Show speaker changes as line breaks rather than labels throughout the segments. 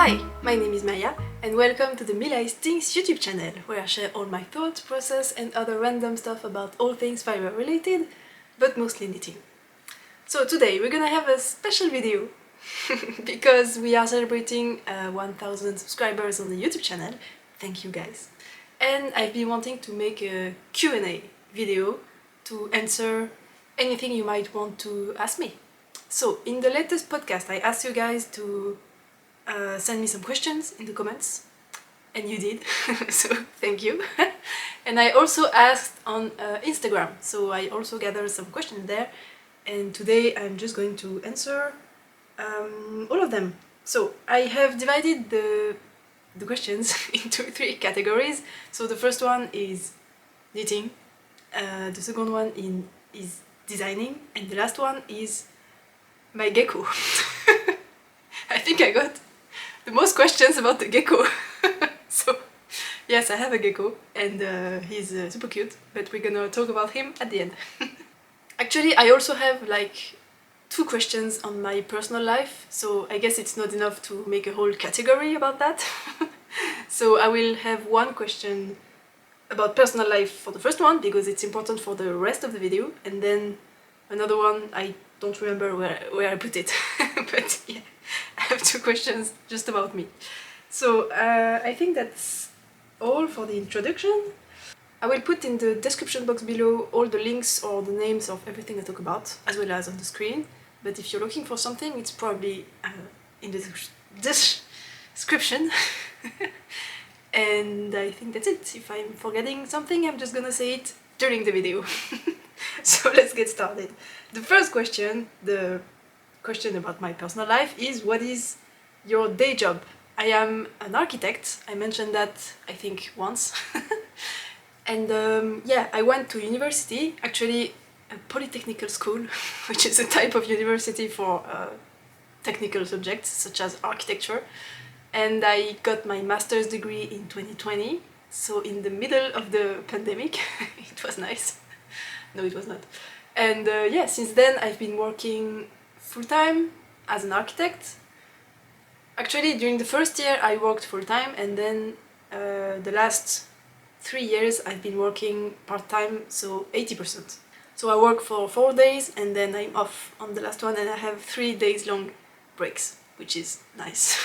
Hi, my name is Maya and welcome to the Milai's Tinks YouTube channel, where I share all my thoughts, process and other random stuff about all things fiber related, but mostly knitting. So today we're gonna have a special video because we are celebrating 1000 subscribers on the YouTube channel. Thank you guys. And I've been wanting to make a Q&A video to answer anything you might want to ask me. So in the latest podcast I asked you guys to send me some questions in the comments, and you did, so thank you. And I also asked on Instagram, so I also gathered some questions there, and today I'm just going to answer all of them. So I have divided the questions into 3 categories. So the first one is knitting, the second one is designing, and the last one is my gecko. I think I got the most questions about the gecko. So yes, I have a gecko and he's super cute, but we're gonna talk about him at the end. Actually, I also have like 2 questions on my personal life, so I guess it's not enough to make a whole category about that. So I will have 1 question about personal life for the first one, because it's important for the rest of the video, and then another one, I don't remember where I put it, but yeah, I have 2 questions just about me. So I think that's all for the introduction. I will put in the description box below all the links or the names of everything I talk about, as well as on the screen. But if you're looking for something, it's probably in the description. And I think that's it. If I'm forgetting something, I'm just gonna say it during the video. So let's get started. The first question, the question about my personal life, is what is your day job? I am an architect. I mentioned that I think once. And yeah, I went to university, actually a polytechnical school, which is a type of university for technical subjects such as architecture. And I got my master's degree in 2020, so in the middle of the pandemic. It was nice. No, it was not. And yeah, since then I've been working full-time as an architect. Actually, during the first year I worked full-time, and then the last 3 years I've been working part-time, so 80%. So I work for 4 days and then I'm off on the last one, and I have 3 days long breaks, which is nice.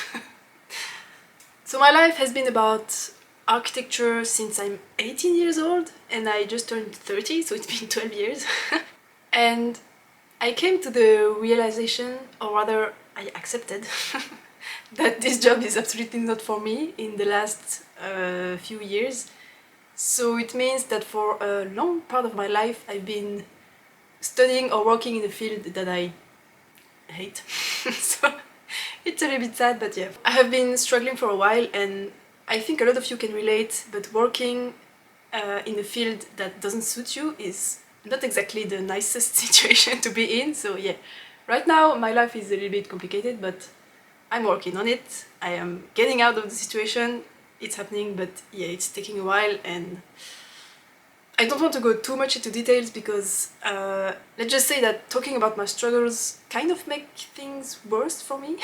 So my life has been about architecture since I'm 18 years old, and I just turned 30, so it's been 12 years. And I came to the realization, or rather I accepted, that this job is absolutely not for me in the last few years. So it means that for a long part of my life I've been studying or working in a field that I hate. So it's a little bit sad, but yeah. I have been struggling for a while, and I think a lot of you can relate, but working in a field that doesn't suit you is not exactly the nicest situation to be in. So yeah, right now my life is a little bit complicated, but I'm working on it. I am getting out of the situation. It's happening, but yeah, it's taking a while, and I don't want to go too much into details because let's just say that talking about my struggles kind of make things worse for me.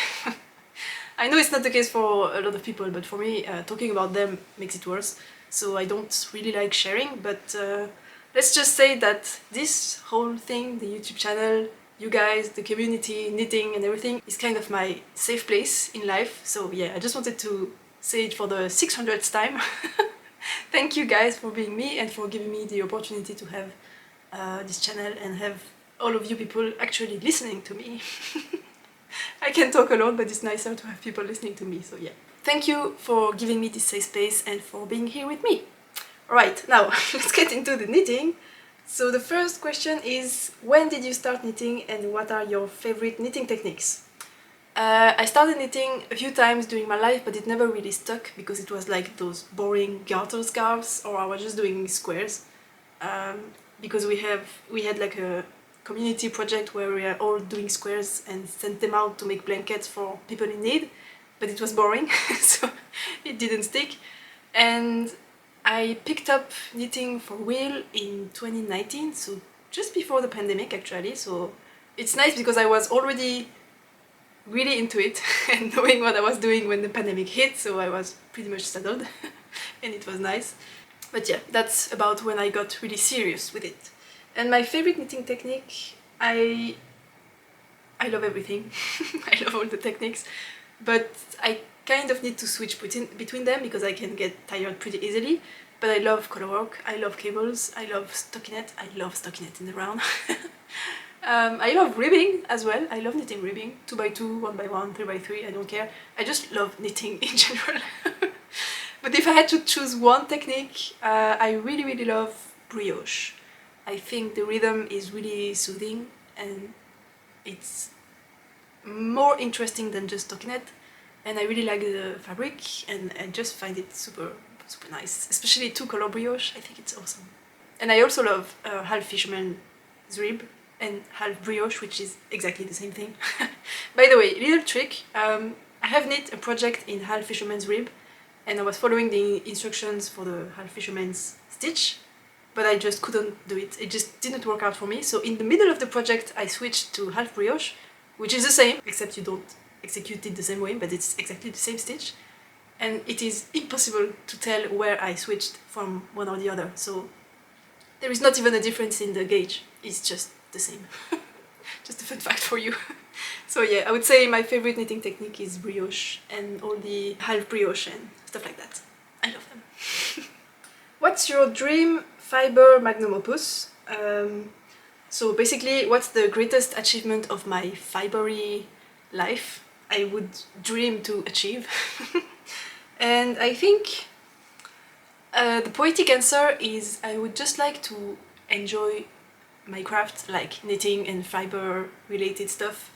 I know it's not the case for a lot of people, but for me, talking about them makes it worse. So I don't really like sharing, but let's just say that this whole thing, the YouTube channel, you guys, the community, knitting and everything, is kind of my safe place in life. So yeah, I just wanted to say it for the 600th time. Thank you guys for being me and for giving me the opportunity to have this channel and have all of you people actually listening to me. I can talk alone, but it's nicer to have people listening to me, so yeah. Thank you for giving me this safe space and for being here with me. Alright, now let's get into the knitting. So the first question is, when did you start knitting and what are your favorite knitting techniques? I started knitting a few times during my life, but it never really stuck because it was like those boring garter scarves, or I was just doing squares. Because we had like a community project where we are all doing squares and sent them out to make blankets for people in need, but it was boring, so it didn't stick. And I picked up knitting for real in 2019, so just before the pandemic actually, so it's nice because I was already really into it and knowing what I was doing when the pandemic hit, so I was pretty much settled and it was nice. But yeah, that's about when I got really serious with it. And my favorite knitting technique, I love everything. I love all the techniques, but I kind of need to switch between them because I can get tired pretty easily. But I love colorwork, I love cables, I love stockinette, I love stockinette in the round. I love ribbing as well. I love knitting ribbing, 2x2, 1x1, 3x3, I don't care. I just love knitting in general. But if I had to choose one technique, I really love brioche. I think the rhythm is really soothing and it's more interesting than just stockinette, and I really like the fabric and I just find it super nice, especially 2-color brioche. I think it's awesome. And I also love half fisherman's rib and half brioche, which is exactly the same thing. By the way, little trick, I have knit a project in half fisherman's rib and I was following the instructions for the half fisherman's stitch, but I just couldn't do it. It just didn't work out for me. So in the middle of the project I switched to half brioche, which is the same, except you don't execute it the same way, but it's exactly the same stitch. And it is impossible to tell where I switched from one or the other. So there is not even a difference in the gauge. It's just the same. Just a fun fact for you. So yeah, I would say my favorite knitting technique is brioche and all the half brioche and stuff like that. I love them. What's your dream fiber magnum opus? So basically, what's the greatest achievement of my fibery life I would dream to achieve? And I think the poetic answer is I would just like to enjoy my craft, like knitting and fiber related stuff,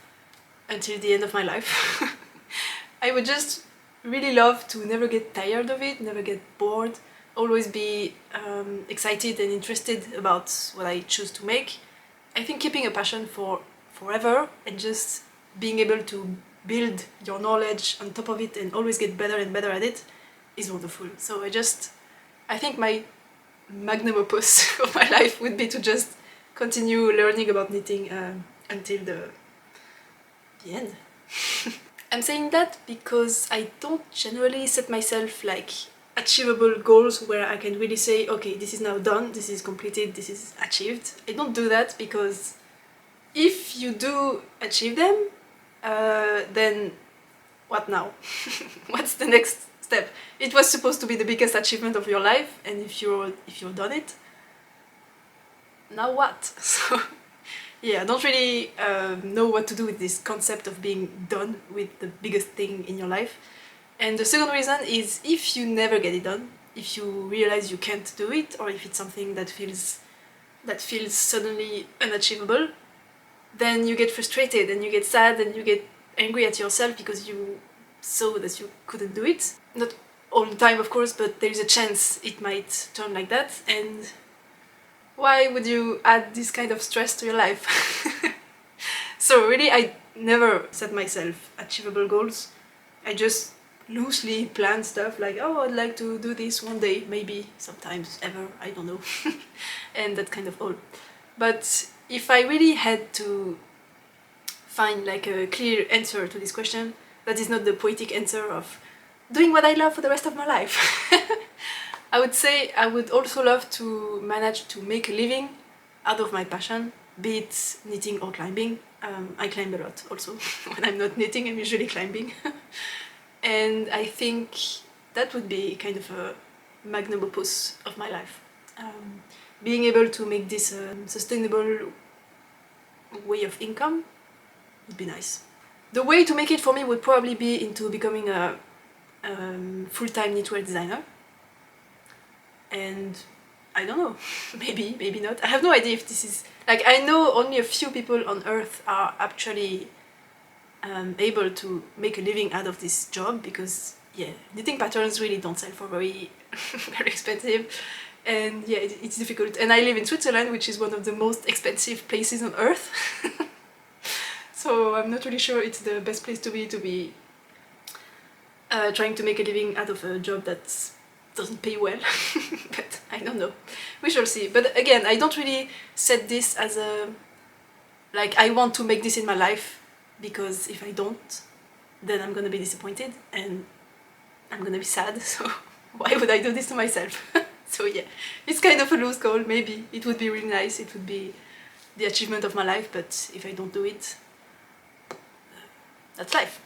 until the end of my life. I would just really love to never get tired of it, never get bored, always be excited and interested about what I choose to make. I think keeping a passion for forever and just being able to build your knowledge on top of it and always get better and better at it is wonderful. So I think my magnum opus of my life would be to just continue learning about knitting until the end. I'm saying that because I don't generally set myself like achievable goals where I can really say, okay, this is now done, this is completed, this is achieved. I don't do that because if you do achieve them, then what now? What's the next step? It was supposed to be the biggest achievement of your life, and if you've done it, now what? So yeah, I don't really know what to do with this concept of being done with the biggest thing in your life. And the second reason is if you never get it done, if you realize you can't do it, or if it's something that feels suddenly unachievable, then you get frustrated and you get sad and you get angry at yourself because you saw that you couldn't do it. Not all the time, of course, but there is a chance it might turn like that. And why would you add this kind of stress to your life? So really, I never set myself achievable goals. I just loosely plan stuff like, oh, I'd like to do this one day, maybe, sometimes, ever, I don't know. And that kind of all. But if I really had to find like a clear answer to this question, that is not the poetic answer of doing what I love for the rest of my life. I would say I would also love to manage to make a living out of my passion, be it knitting or climbing. I climb a lot also. When I'm not knitting, I'm usually climbing. And I think that would be kind of a magnum opus of my life. Being able to make this a sustainable way of income would be nice. The way to make it for me would probably be into becoming a full-time knitwear designer. And I don't know, maybe not. I have no idea if this is... Like, I know only a few people on earth are actually able to make a living out of this job because, yeah, knitting patterns really don't sell for very expensive. And yeah, it's difficult. And I live in Switzerland, which is one of the most expensive places on earth. So I'm not really sure it's the best place to be trying to make a living out of a job that doesn't pay well. But I don't know. We shall see. But again, I don't really set this as a... Like, I want to make this in my life. because if I don't, then I'm gonna be disappointed and I'm gonna be sad, so why would I do this to myself? So yeah, it's kind of a loose goal. Maybe it would be really nice, it would be the achievement of my life, but if I don't do it, that's life.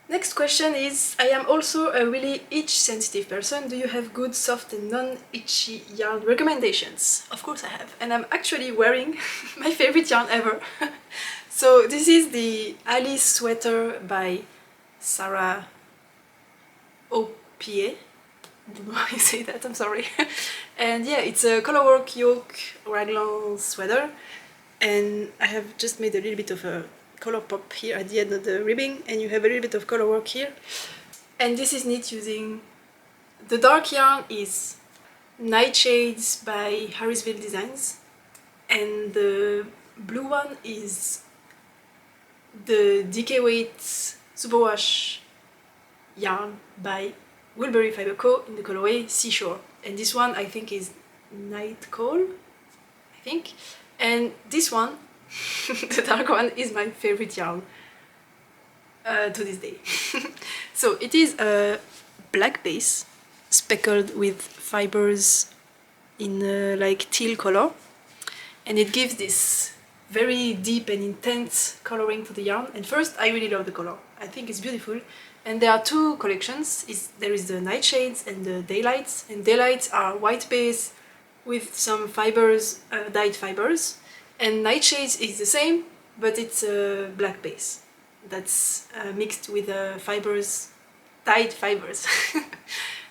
Next question is, I am also a really itch sensitive person. Do you have good soft and non-itchy yarn recommendations? Of course I have, and I'm actually wearing my favorite yarn ever. So this is the Alice sweater by Sarah OPA. I don't know how you say that, I'm sorry. And yeah, it's a colorwork yoke raglan sweater, and I have just made a little bit of a color pop here at the end of the ribbing, and you have a little bit of color work here. And this is knit using, the dark yarn is Nightshades by Harrisville Designs, and the blue one is the DK Weight Superwash yarn by Woolberry Fiber Co. in the colorway Seashore. And this one I think is Night Call, I think. And this one, the dark one, is my favorite yarn to this day. So it is a black base speckled with fibers in like teal color, and it gives this very deep and intense coloring to the yarn. And first, I really love the color. I think it's beautiful. And there are two collections. There is the Nightshades and the Daylights. And Daylights are white base with some fibers, dyed fibers. And Nightshades is the same, but it's a black base that's mixed with fibers, dyed fibers.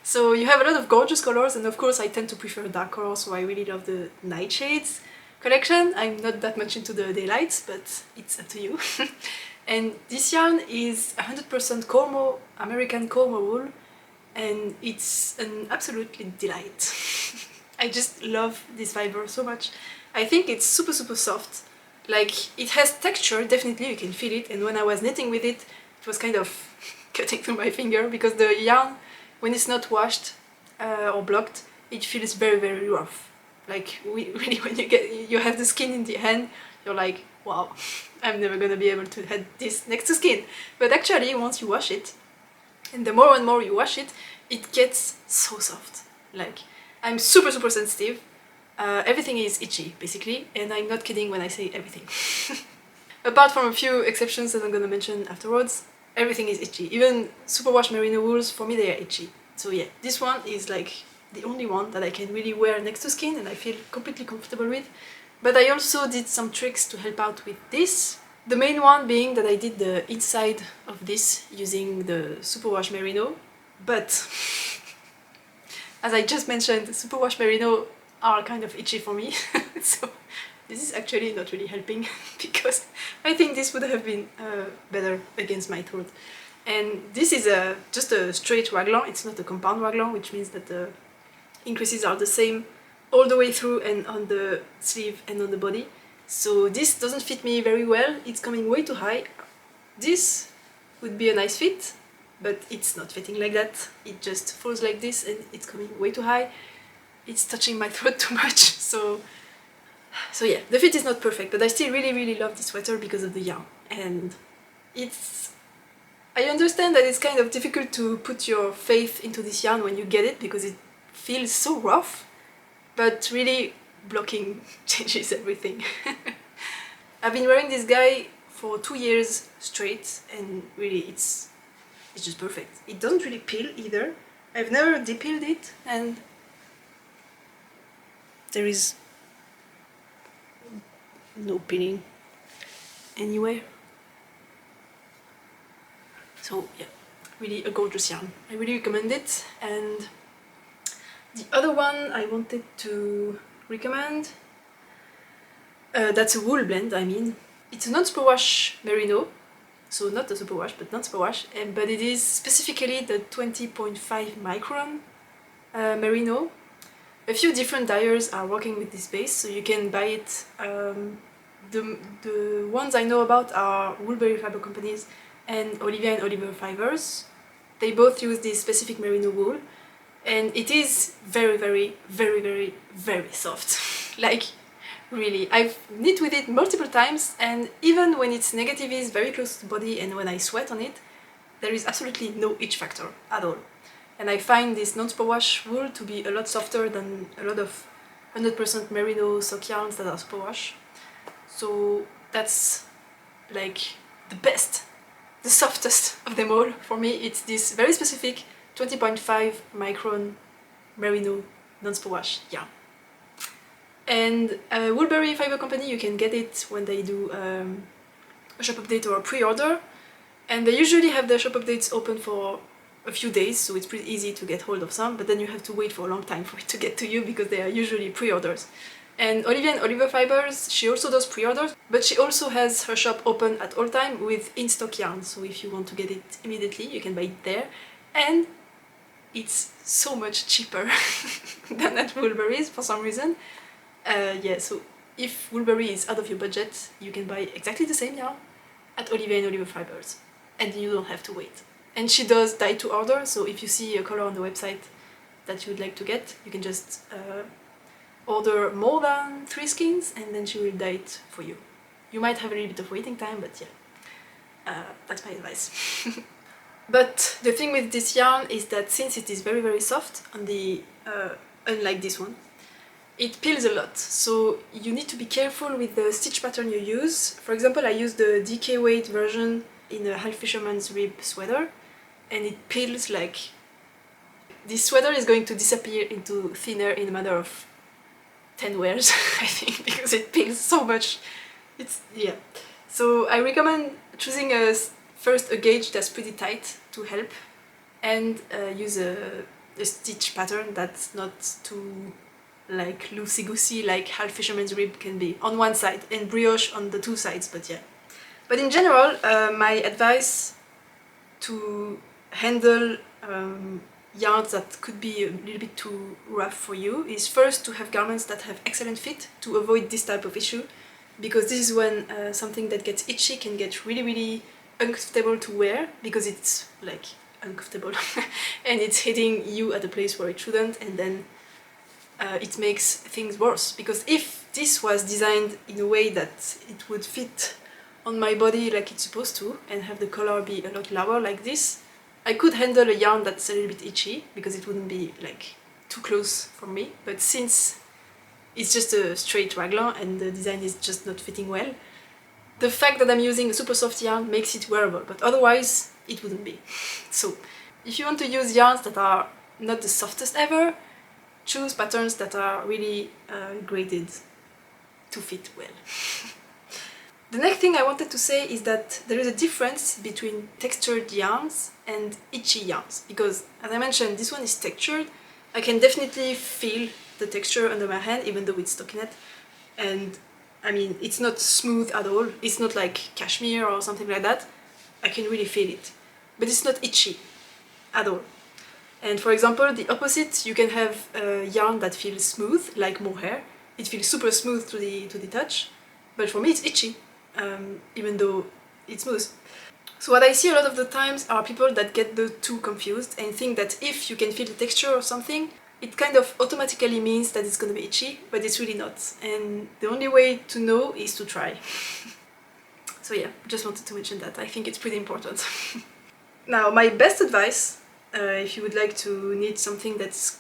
So you have a lot of gorgeous colors, and of course I tend to prefer dark colors, so I really love the Nightshades collection. I'm not that much into the Daylights, but it's up to you. And this yarn is 100% Cormo, American Cormo wool, and it's an absolutely delight. I just love this fiber so much. I think it's super soft. Like, it has texture, definitely you can feel it, and when I was knitting with it, it was kind of cutting through my finger, because the yarn, when it's not washed or blocked, it feels very rough. Like, really, when you have the skin in the hand, you're like, wow, I'm never gonna be able to have this next to skin. But actually, once you wash it, and the more and more you wash it, it gets so soft. Like, I'm super sensitive. Everything is itchy, basically, and I'm not kidding when I say everything. Apart from a few exceptions that I'm gonna mention afterwards, everything is itchy. Even superwash merino wools, for me, they are itchy. So yeah, this one is like the only one that I can really wear next to skin and I feel completely comfortable with. But I also did some tricks to help out with this. The main one being that I did the inside of this using the superwash merino, but as I just mentioned, superwash merino are kind of itchy for me, so this is actually not really helping, because I think this would have been better against my throat. And this is just a straight raglan, it's not a compound raglan, which means that the increases are the same all the way through and on the sleeve and on the body. So this doesn't fit me very well, it's coming way too high. This would be a nice fit, but it's not fitting like that. It just falls like this and it's coming way too high. It's touching my throat too much, so yeah, the fit is not perfect, but I still really love this sweater because of the yarn. And I understand that it's kind of difficult to put your faith into this yarn when you get it, because it feels so rough, but really blocking changes everything. I've been wearing this guy for 2 years straight, and really it's just perfect. It doesn't really peel either. I've never de-peeled it, and there is no peeling anywhere. So yeah, really a gorgeous yarn. I really recommend it. And the other one I wanted to recommend, that's a wool blend, I mean. It's a non-superwash merino, so not a superwash, but non-superwash, but it is specifically the 20.5 micron merino. A few different dyers are working with this base, so you can buy it. The ones I know about are Woolberry Fiber Companies and Olivia and Oliver Fibers. They both use this specific merino wool, and it is very soft. Like, Really. I've knit with it multiple times, and even when its negative is very close to the body and when I sweat on it, there is absolutely no itch factor at all. And I find this non-superwash wool to be a lot softer than a lot of 100% merino sock yarns that are superwash. So that's like the best, the softest of them all. For me, it's this very specific 20.5 micron merino non-superwash yarn. And Woolberry Fiber Company, you can get it when they do a shop update or a pre-order, and they usually have their shop updates open for a few days, so it's pretty easy to get hold of some, but then you have to wait for a long time for it to get to you because they are usually pre-orders. And Olivia and Oliver Fibers, she also does pre-orders, but she also has her shop open at all time with in-stock yarn, so if you want to get it immediately, you can buy it there. And it's so much cheaper than at Woolberry's for some reason. Yeah, so if Woolberry is out of your budget, you can buy exactly the same yarn at Olivia and Oliver Fibers, and you don't have to wait. And she does dye to order, so if you see a color on the website that you would like to get, you can just order more than 3 skeins and then she will dye it for you. You might have a little bit of waiting time, but yeah, that's my advice. But the thing with this yarn is that since it is very very soft, on the unlike this one, it peels a lot, so you need to be careful with the stitch pattern you use. For example, I used the DK weight version in a half fisherman's rib sweater, and it peels like... This sweater is going to disappear into thinner in a matter of 10 wears, I think, because it peels so much. It's... yeah. So I recommend choosing first a gauge that's pretty tight to help, and use a stitch pattern that's not too like loosey-goosey like half fisherman's rib can be on one side and brioche on the 2 sides, but yeah. But in general, my advice to handle yarns that could be a little bit too rough for you is first to have garments that have excellent fit to avoid this type of issue, because this is when something that gets itchy can get really really uncomfortable to wear because it's like uncomfortable and it's hitting you at a place where it shouldn't, and then it makes things worse. Because if this was designed in a way that it would fit on my body like it's supposed to and have the color be a lot lower like this, I could handle a yarn that's a little bit itchy because it wouldn't be like too close for me. But since it's just a straight raglan and the design is just not fitting well, the fact that I'm using a super soft yarn makes it wearable, but otherwise it wouldn't be. So if you want to use yarns that are not the softest ever, choose patterns that are really graded to fit well. The next thing I wanted to say is that there is a difference between textured yarns and itchy yarns, because as I mentioned, this one is textured. I can definitely feel the texture under my hand even though it's stockinette, and I mean it's not smooth at all, it's not like cashmere or something like that. I can really feel it, but it's not itchy at all. And for example, the opposite, you can have a yarn that feels smooth, like mohair. It feels super smooth to the touch, but for me it's itchy, even though it's smooth. So what I see a lot of the times are people that get the two confused and think that if you can feel the texture of something, it kind of automatically means that it's gonna be itchy, but it's really not. And the only way to know is to try. So yeah, just wanted to mention that. I think it's pretty important. Now, my best advice, if you would like to knit something that's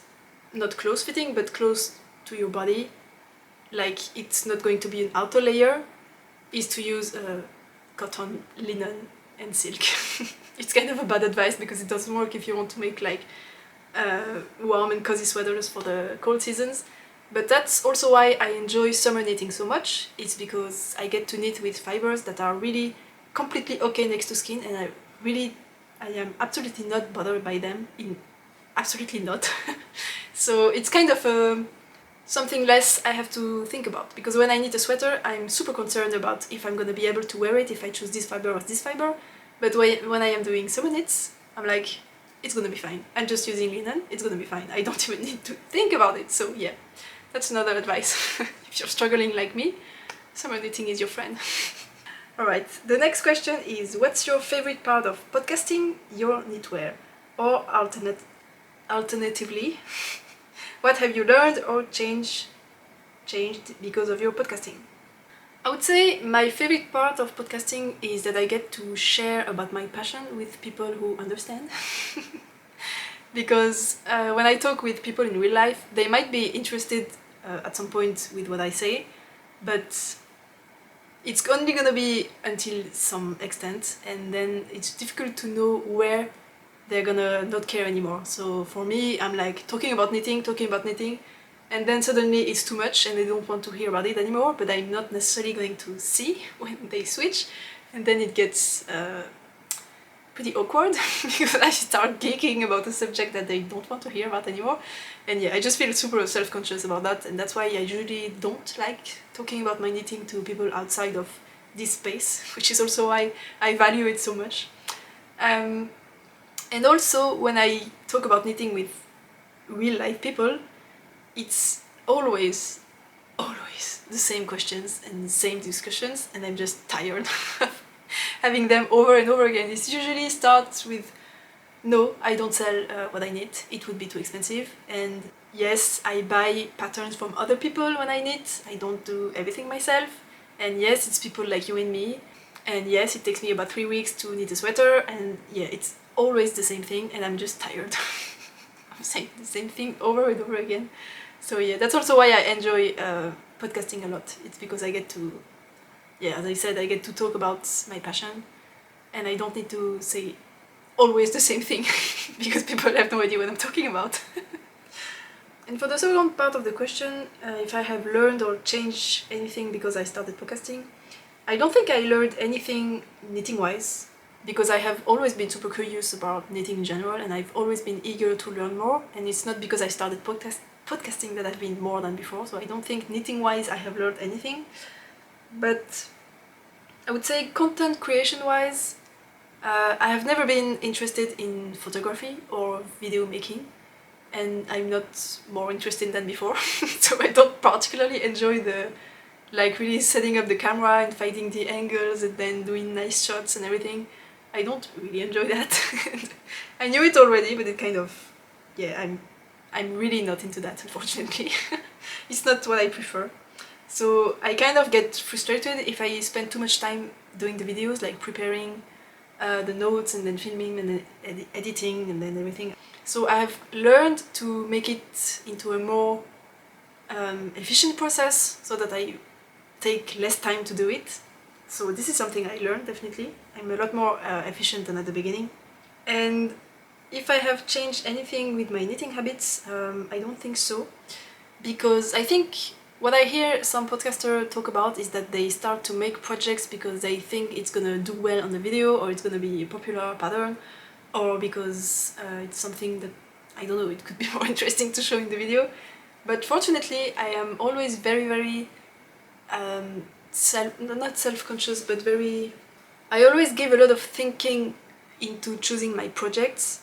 not close fitting but close to your body, like it's not going to be an outer layer, is to use cotton, linen and silk. It's kind of a bad advice because it doesn't work if you want to make like warm and cozy sweaters for the cold seasons. But that's also why I enjoy summer knitting so much. It's because I get to knit with fibers that are really completely okay next to skin, and I am absolutely not bothered by them, absolutely not. So it's kind of something less I have to think about, because when I knit a sweater I'm super concerned about if I'm gonna be able to wear it, if I choose this fiber or this fiber. But when I am doing summer knits, I'm like, it's gonna be fine. I'm just using linen, it's gonna be fine. I don't even need to think about it. So yeah, that's another advice. If you're struggling like me, summer knitting is your friend. Alright, the next question is, what's your favorite part of podcasting your knitwear? Or alternatively, what have you learned or changed changed because of your podcasting? I would say my favorite part of podcasting is that I get to share about my passion with people who understand. Because when I talk with people in real life, they might be interested at some point with what I say, but it's only gonna be until some extent, and then it's difficult to know where they're gonna not care anymore. So for me, I'm like talking about knitting, and then suddenly it's too much and they don't want to hear about it anymore, but I'm not necessarily going to see when they switch, and then it gets pretty awkward because I start geeking about a subject that they don't want to hear about anymore. And yeah, I just feel super self-conscious about that, and that's why I usually don't like talking about my knitting to people outside of this space, which is also why I value it so much. And also, when I talk about knitting with real life people, it's always the same questions and the same discussions, and I'm just tired of having them over and over again. It usually starts with, no, I don't sell what I knit, it would be too expensive, and yes, I buy patterns from other people when I knit, I don't do everything myself, and yes, it's people like you and me, and yes, it takes me about 3 weeks to knit a sweater, and yeah, it's always the same thing, and I'm just tired. I'm saying the same thing over and over again. So yeah, that's also why I enjoy podcasting a lot. It's because I get to, yeah, as I said, I get to talk about my passion, and I don't need to say always the same thing because people have no idea what I'm talking about. And for the second part of the question, if I have learned or changed anything because I started podcasting, I don't think I learned anything knitting-wise, because I have always been super curious about knitting in general, and I've always been eager to learn more, and it's not because I started podcasting that I've been more than before, so I don't think knitting-wise I have learned anything. But I would say content creation-wise, I have never been interested in photography or video making, and I'm not more interested than before. So I don't particularly enjoy the, like, really setting up the camera and finding the angles and then doing nice shots and everything. I don't really enjoy that. I knew it already, but it kind of, yeah, I'm really not into that, unfortunately. It's not what I prefer. So I kind of get frustrated if I spend too much time doing the videos, like preparing the notes and then filming and then editing and then everything. So I have learned to make it into a more efficient process so that I take less time to do it. So this is something I learned, definitely. I'm a lot more efficient than at the beginning. And if I have changed anything with my knitting habits, I don't think so. Because I think what I hear some podcasters talk about is that they start to make projects because they think it's gonna do well on the video, or it's gonna be a popular pattern, or because it's something that, I don't know, it could be more interesting to show in the video. But fortunately, I am always very, very not self-conscious, but very... I always give a lot of thinking into choosing my projects,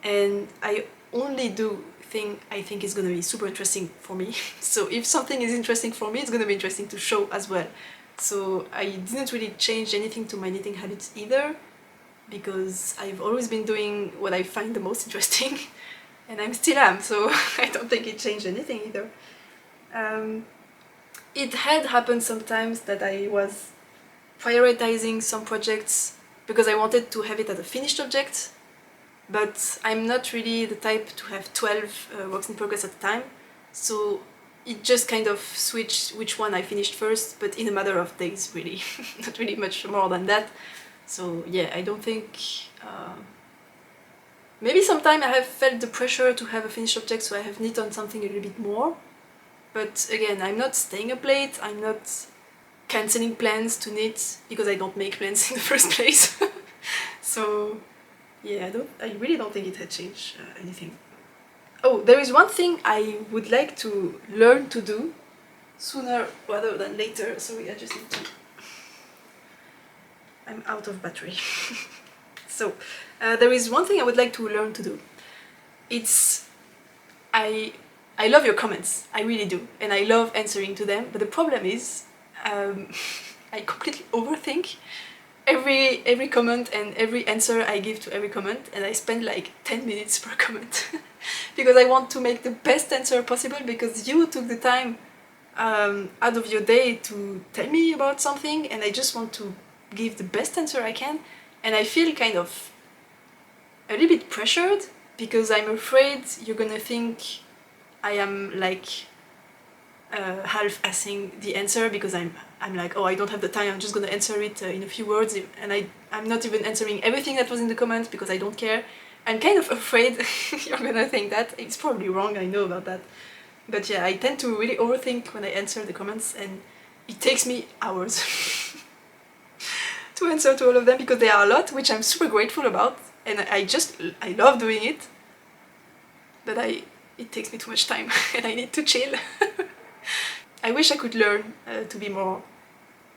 and I only do thing I think is going to be super interesting for me. So if something is interesting for me, it's going to be interesting to show as well. So I didn't really change anything to my knitting habits either, because I've always been doing what I find the most interesting, and I still am, so I don't think it changed anything either. It had happened sometimes that I was prioritizing some projects because I wanted to have it as a finished object, but I'm not really the type to have 12 works in progress at a time, so it just kind of switched which one I finished first, but in a matter of days, really. Not really much more than that. So yeah, I don't think... maybe sometime I have felt the pressure to have a finished object, so I have knit on something a little bit more. But again, I'm not staying up late, I'm not cancelling plans to knit because I don't make plans in the first place. So yeah, I really don't think it had changed anything. Oh, there is one thing I would like to learn to do sooner rather than later. Sorry, I just need to... I'm out of battery. So, there is one thing I would like to learn to do. It's... I love your comments, I really do, and I love answering to them, but the problem is I completely overthink every comment and every answer I give to every comment, and I spend like 10 minutes per comment because I want to make the best answer possible, because you took the time out of your day to tell me about something, and I just want to give the best answer I can, and I feel kind of a little bit pressured because I'm afraid you're gonna think I am like half-assing the answer because I'm like, oh, I don't have the time, I'm just gonna answer it in a few words, and I'm not even answering everything that was in the comments because I don't care. I'm kind of afraid you're gonna think that. It's probably wrong, I know about that. But yeah, I tend to really overthink when I answer the comments, and it takes me hours to answer to all of them because there are a lot, which I'm super grateful about, and I love doing it, but it takes me too much time and I need to chill. I wish I could learn to be more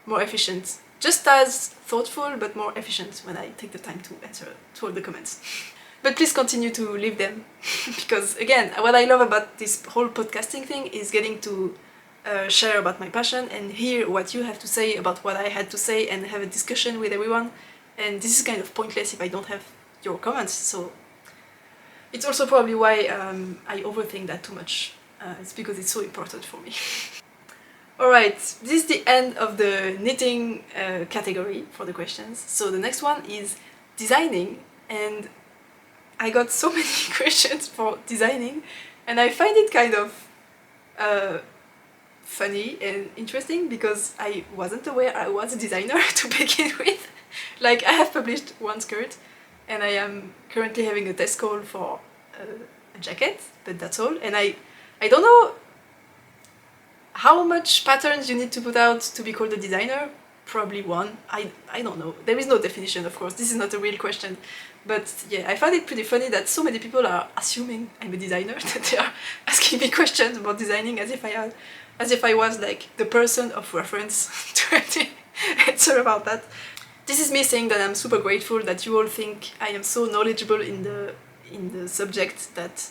efficient, just as thoughtful but more efficient when I take the time to answer to all the comments. But please continue to leave them, because again, what I love about this whole podcasting thing is getting to share about my passion and hear what you have to say about what I had to say and have a discussion with everyone. And this is kind of pointless if I don't have your comments, so it's also probably why I overthink that too much. It's because it's so important for me. Alright, this is the end of the knitting category for the questions. So the next one is designing, and I got so many questions for designing, and I find it kind of funny and interesting because I wasn't aware I was a designer to begin with. Like, I have published one skirt, and I am currently having a test call for a jacket, but that's all. And I don't know how much patterns you need to put out to be called a designer. Probably one. I don't know. There is no definition, of course. This is not a real question. But yeah, I find it pretty funny that so many people are assuming I'm a designer, that they are asking me questions about designing as if I was like the person of reference to answer about that. This is me saying that I'm super grateful that you all think I am so knowledgeable in the subject that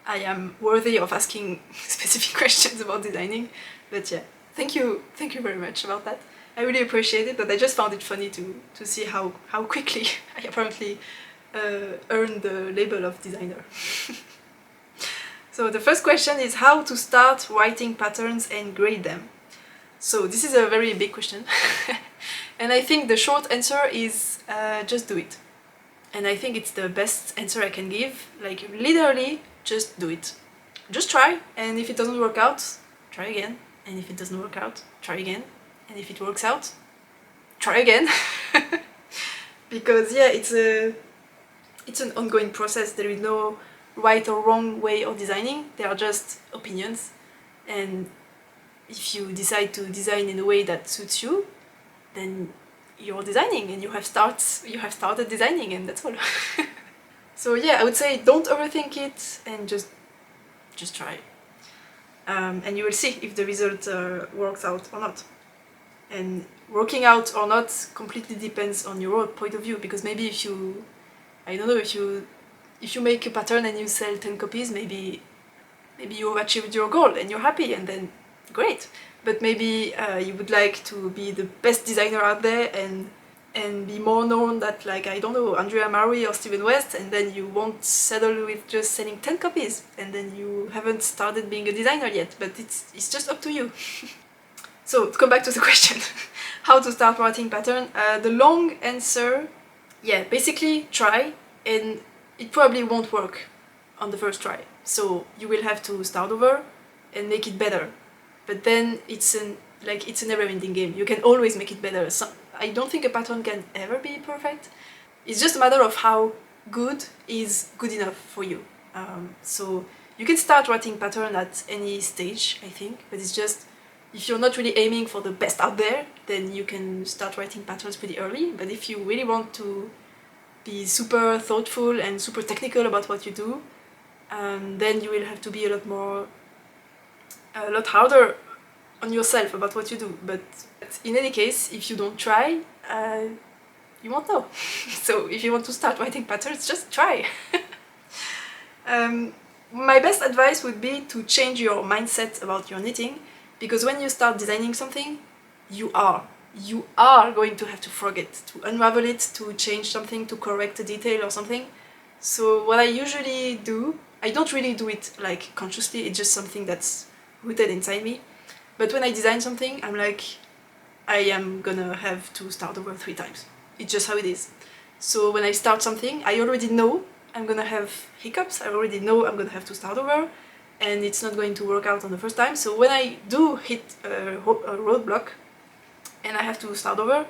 I am worthy of asking specific questions about designing. But yeah, thank you very much about that. I really appreciate it, but I just found it funny to see how quickly I apparently earned the label of designer. So the first question is how to start writing patterns and grade them. So this is a very big question. And I think the short answer is just do it. And I think it's the best answer I can give. Like, literally, just do it. Just try, and if it doesn't work out, try again. And if it doesn't work out, try again. And if it works out, try again. Because yeah, it's an ongoing process. There is no right or wrong way of designing. They are just opinions. And if you decide to design in a way that suits you, then you're designing and you have started designing, and that's all. So yeah, I would say don't overthink it and just try. And you will see if the result works out or not. And working out or not completely depends on your own point of view, because maybe if you make a pattern and you sell 10 copies, maybe you have achieved your goal and you're happy, and then great. But maybe you would like to be the best designer out there and be more known that, like, I don't know, Andrea Murray or Steven West, and then you won't settle with just selling 10 copies, and then you haven't started being a designer yet, but it's just up to you. So, to come back to the question, how to start writing pattern, the long answer, yeah, basically try, and it probably won't work on the first try. So you will have to start over and make it better. But then it's a never-ending game. You can always make it better. So I don't think a pattern can ever be perfect. It's just a matter of how good is good enough for you. So you can start writing pattern at any stage, I think, but it's just, if you're not really aiming for the best out there, then you can start writing patterns pretty early. But if you really want to be super thoughtful and super technical about what you do, then you will have to be a lot harder on yourself about what you do. But in any case, if you don't try, you won't know. So if you want to start writing patterns, just try. My best advice would be to change your mindset about your knitting, because when you start designing something, you are going to have to frog it, to unravel it, to change something, to correct a detail or something. So what I usually do, I don't really do it like consciously, it's just something that's rooted inside me. But when I design something, I'm like, I am gonna have to start over 3 times. It's just how it is. So when I start something, I already know I'm gonna have hiccups, I already know I'm gonna have to start over, and it's not going to work out on the first time. So when I do hit a roadblock and I have to start over,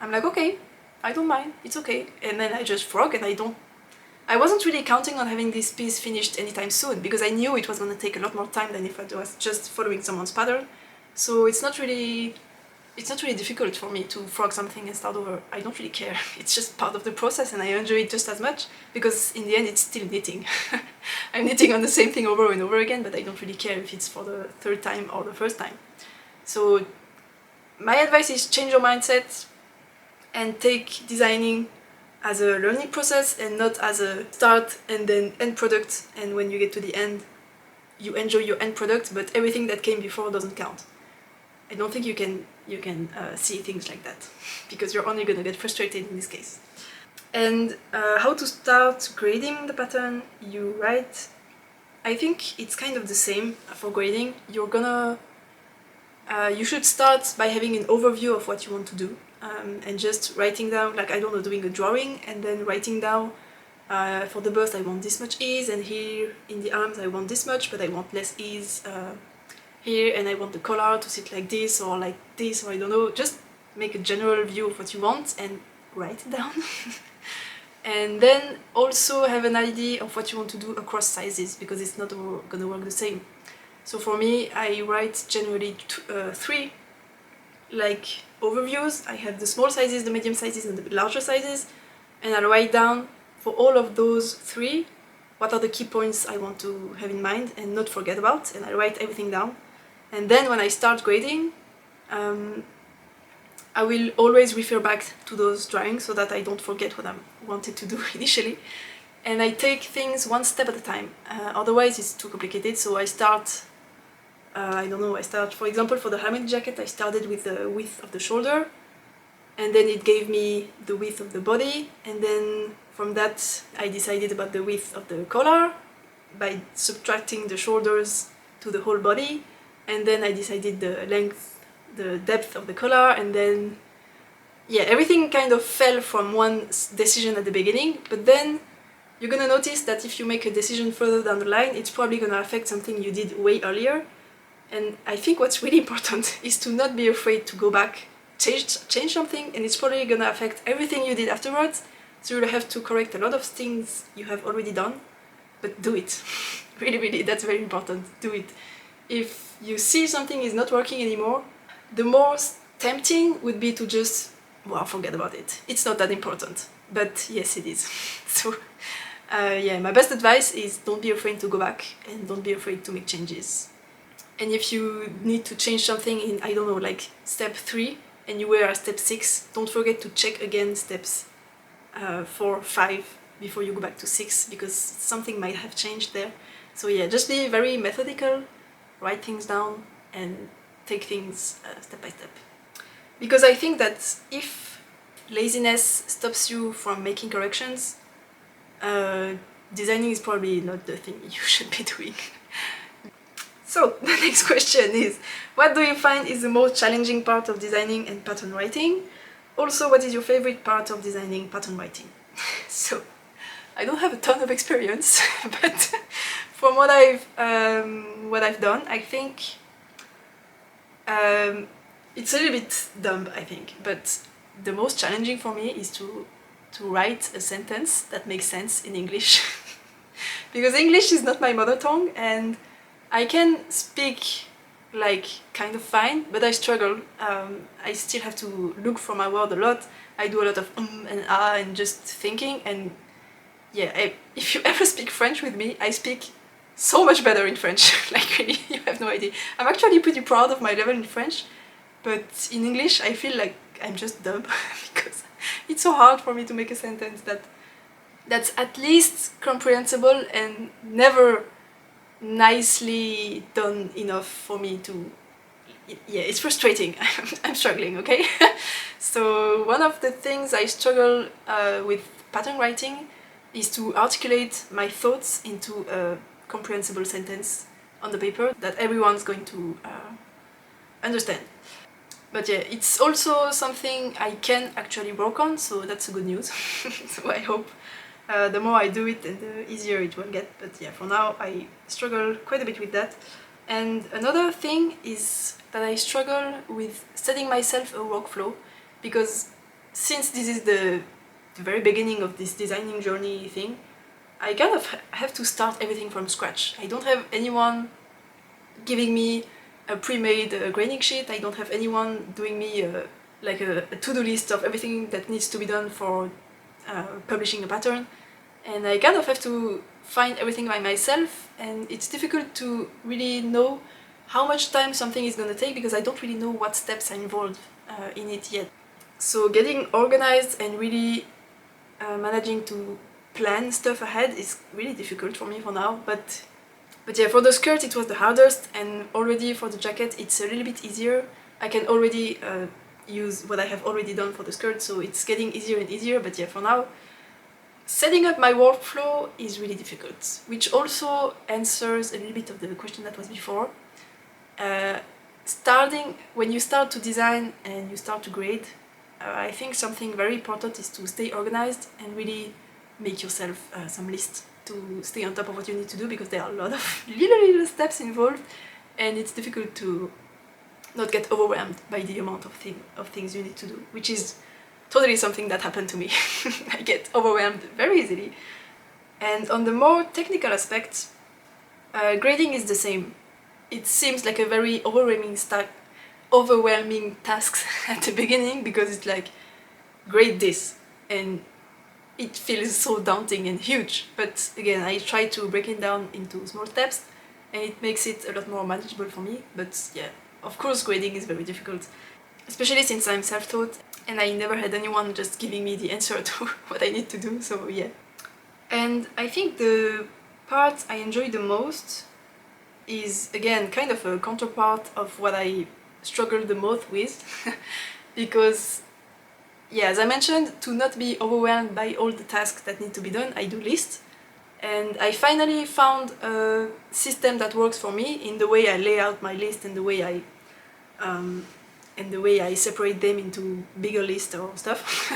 I'm like, okay, I don't mind, it's okay. And then I just frog, and I wasn't really counting on having this piece finished anytime soon, because I knew it was gonna take a lot more time than if I was just following someone's pattern. So it's not really difficult for me to frog something and start over. I don't really care. It's just part of the process, and I enjoy it just as much, because in the end it's still knitting. I'm knitting on the same thing over and over again, but I don't really care if it's for the 3rd time or the 1st time. So my advice is change your mindset and take designing as a learning process and not as a start and then end product, and when you get to the end you enjoy your end product, but everything that came before doesn't count. I don't think you can see things like that, because you're only gonna get frustrated in this case. And how to start grading the pattern? You write. I think it's kind of the same for grading. You're gonna you should start by having an overview of what you want to do, and just writing down, like, I don't know, doing a drawing and then writing down, for the bust I want this much ease, and here in the arms I want this much, but I want less ease here, and I want the collar to sit like this, or I don't know. Just make a general view of what you want and write it down. And then also have an idea of what you want to do across sizes, because it's not all gonna work the same. So for me, I write generally 3 like overviews. I have the small sizes, the medium sizes, and the larger sizes, and I'll write down for all of those 3 what are the key points I want to have in mind and not forget about, and I write everything down. And then when I start grading, I will always refer back to those drawings so that I don't forget what I wanted to do initially. And I take things one step at a time, otherwise it's too complicated. So I start, for example, for the Halmoni Jacket, I started with the width of the shoulder, and then it gave me the width of the body, and then from that I decided about the width of the collar by subtracting the shoulders to the whole body, and then I decided the length, the depth of the collar, and then yeah, everything kind of fell from one decision at the beginning. But then you're gonna notice that if you make a decision further down the line, it's probably gonna affect something you did way earlier. And I think what's really important is to not be afraid to go back, change something, and it's probably gonna affect everything you did afterwards. So you'll have to correct a lot of things you have already done, but do it. Really, that's very important. Do it. If you see something is not working anymore, the most tempting would be to just, well, forget about it. It's not that important. But yes, it is. So yeah, my best advice is don't be afraid to go back and don't be afraid to make changes. And if you need to change something in, I don't know, like step 3 and you were at step 6, don't forget to check again steps 4, 5 before you go back to 6, because something might have changed there. So yeah, just be very methodical, write things down and take things step by step. Because I think that if laziness stops you from making corrections, designing is probably not the thing you should be doing. So the next question is, what do you find is the most challenging part of designing and pattern writing? Also, what is your favorite part of designing pattern writing? So I don't have a ton of experience, but from what I've done, I think it's a little bit dumb, I think, but the most challenging for me is to write a sentence that makes sense in English. Because English is not my mother tongue, and I can speak like kind of fine, but I struggle. I still have to look for my word a lot. I do a lot of and ah and just thinking, and yeah, if you ever speak French with me, I speak so much better in French. Like really, you have no idea. I'm actually pretty proud of my level in French, but in English I feel like I'm just dumb because it's so hard for me to make a sentence that's at least comprehensible and never nicely done enough for me to... Yeah, it's frustrating. I'm struggling, okay? So one of the things I struggle with pattern writing is to articulate my thoughts into a comprehensible sentence on the paper that everyone's going to understand. But yeah, it's also something I can actually work on, so that's a good news. So I hope the more I do it, and the easier it will get. But yeah, for now I struggle quite a bit with that. And another thing is that I struggle with setting myself a workflow, because since this is the very beginning of this designing journey thing, I kind of have to start everything from scratch. I don't have anyone giving me a pre-made grading sheet. I don't have anyone doing me like a to-do list of everything that needs to be done for publishing a pattern. And I kind of have to find everything by myself, and it's difficult to really know how much time something is going to take, because I don't really know what steps are involved in it yet. So getting organized and really managing to plan stuff ahead is really difficult for me for now. But yeah, for the skirt it was the hardest, and already for the jacket it's a little bit easier. I can already use what I have already done for the skirt, so it's getting easier and easier. But yeah, for now, setting up my workflow is really difficult, which also answers a little bit of the question that was before. When you start to design and you start to grade, I think something very important is to stay organized and really make yourself some lists to stay on top of what you need to do, because there are a lot of little steps involved, and it's difficult to not get overwhelmed by the amount of things you need to do, which is totally something that happened to me. I get overwhelmed very easily. And on the more technical aspects, grading is the same. It seems like a very overwhelming task at the beginning, because it's like, grade this, and it feels so daunting and huge. But again, I try to break it down into small steps, and it makes it a lot more manageable for me. But yeah, of course grading is very difficult, especially since I'm self-taught and I never had anyone just giving me the answer to what I need to do, so yeah. And I think the part I enjoy the most is, again, kind of a counterpart of what I struggle the most with, because yeah, as I mentioned, to not be overwhelmed by all the tasks that need to be done, I do lists. And I finally found a system that works for me in the way I lay out my list, and the way I separate them into bigger lists or stuff.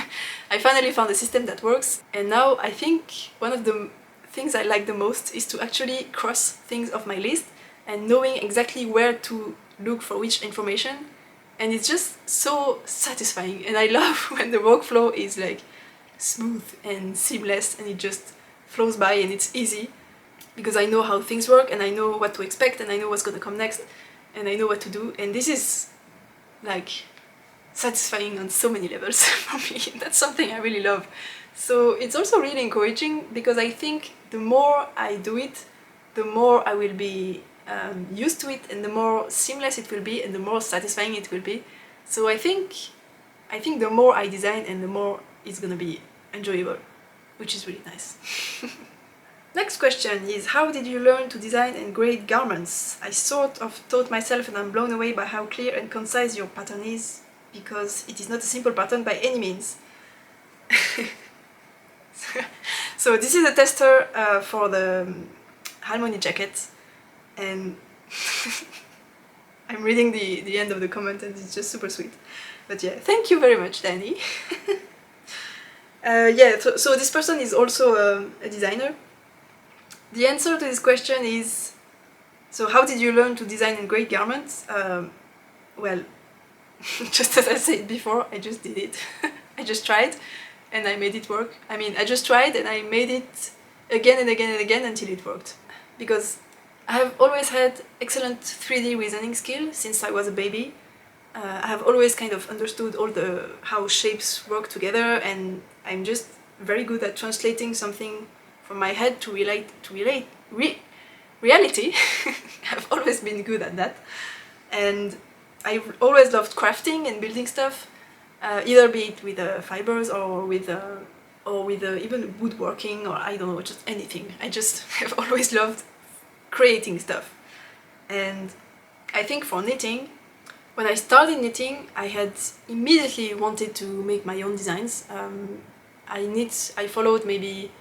I finally found a system that works, and now I think one of the things I like the most is to actually cross things off my list and knowing exactly where to look for which information. And it's just so satisfying, and I love when the workflow is like smooth and seamless, and it just flows by and it's easy, because I know how things work, and I know what to expect, and I know what's gonna come next, and I know what to do. And this is like satisfying on so many levels for me. That's something I really love. So it's also really encouraging, because I think the more I do it, the more I will be used to it, and the more seamless it will be, and the more satisfying it will be. So I think the more I design, and the more it's gonna be enjoyable, which is really nice. Next question is, how did you learn to design and grade garments? I sort of taught myself, and I'm blown away by how clear and concise your pattern is, because it is not a simple pattern by any means. So this is a tester for the Halmoni Jacket, and I'm reading the end of the comment, and it's just super sweet. But yeah, thank you very much, Danny. Yeah, so this person is also a designer. The answer to this question is, so how did you learn to design and grade garments? Well, just as I said before, I just did it. I just tried, and I made it work. I mean, I just tried, and I made it again and again and again until it worked. Because I have always had excellent 3D reasoning skill since I was a baby. I have always kind of understood how shapes work together, and I'm just very good at translating something from my head to reality. I've always been good at that, and I've always loved crafting and building stuff, either be it with fibers or with even woodworking, or I don't know, just anything. I just have always loved creating stuff. And I think for knitting, when I started knitting, I had immediately wanted to make my own designs. I followed maybe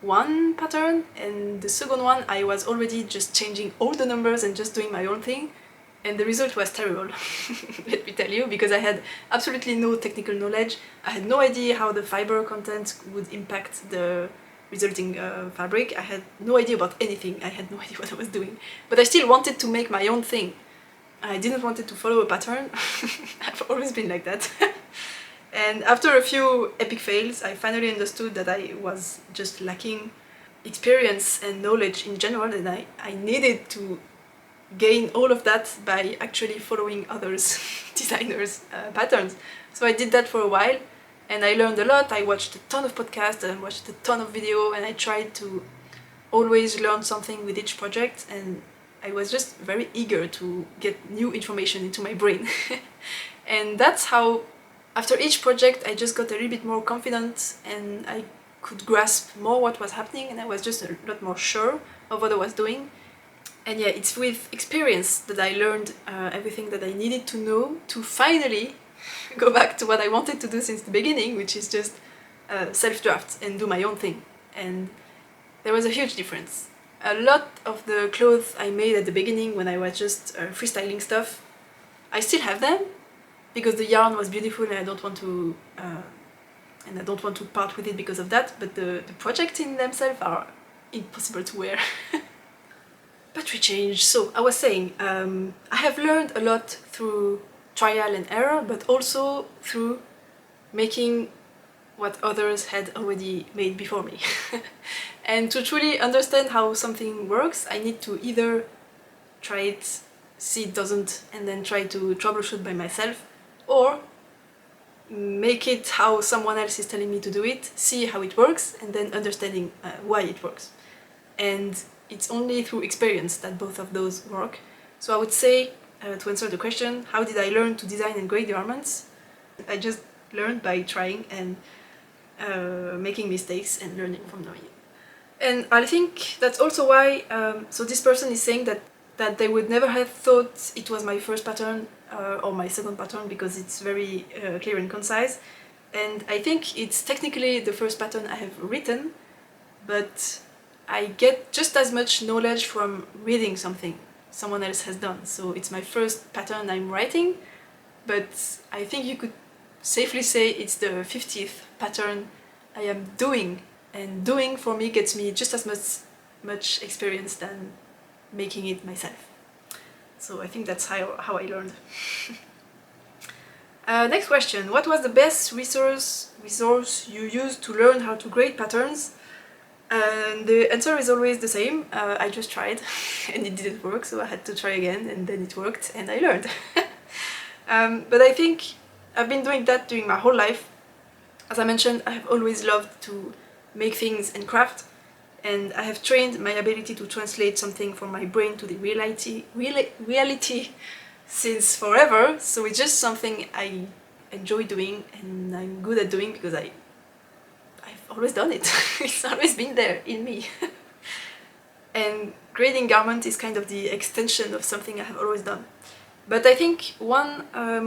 one pattern, and the second one I was already just changing all the numbers and just doing my own thing. And the result was terrible, let me tell you, because I had absolutely no technical knowledge. I had no idea how the fiber content would impact the resulting fabric. I had no idea about anything. I had no idea what I was doing. But I still wanted to make my own thing. I didn't want to follow a pattern. I've always been like that. And after a few epic fails, I finally understood that I was just lacking experience and knowledge in general, and I needed to gain all of that by actually following others, designers' patterns. So I did that for a while, and I learned a lot. I watched a ton of podcasts and watched a ton of video, and I tried to always learn something with each project, and I was just very eager to get new information into my brain. And that's how, after each project, I just got a little bit more confident, and I could grasp more what was happening, and I was just a lot more sure of what I was doing. And yeah, it's with experience that I learned everything that I needed to know to finally go back to what I wanted to do since the beginning, which is just self-draft and do my own thing. And there was a huge difference. A lot of the clothes I made at the beginning when I was just freestyling stuff, I still have them because the yarn was beautiful, and I don't want to part with it because of that, but the projects in themselves are impossible to wear. Battery change. So I was saying, I have learned a lot through trial and error, but also through making what others had already made before me. And to truly understand how something works, I need to either try it, see it doesn't, and then try to troubleshoot by myself, or make it how someone else is telling me to do it, see how it works, and then understanding why it works. And it's only through experience that both of those work. So I would say, to answer the question, how did I learn to design and grade garments? I just learned by trying and making mistakes and learning from them. And I think that's also why, so this person is saying that they would never have thought it was my first pattern or my second pattern, because it's very clear and concise. And I think it's technically the first pattern I have written, but I get just as much knowledge from reading something someone else has done. So it's my first pattern I'm writing, but I think you could safely say it's the 50th pattern I am doing. And doing for me gets me just as much experience than making it myself. So I think that's how I learned. Next question. What was the best resource you used to learn how to grade patterns? And the answer is always the same. I just tried and it didn't work, so I had to try again, and then it worked and I learned. But I think I've been doing that during my whole life. As I mentioned, I have always loved to make things and craft, and I have trained my ability to translate something from my brain to the reality since forever. So it's just something I enjoy doing and I'm good at doing because I've always done it. It's always been there in me. And grading garment is kind of the extension of something I have always done. But I think one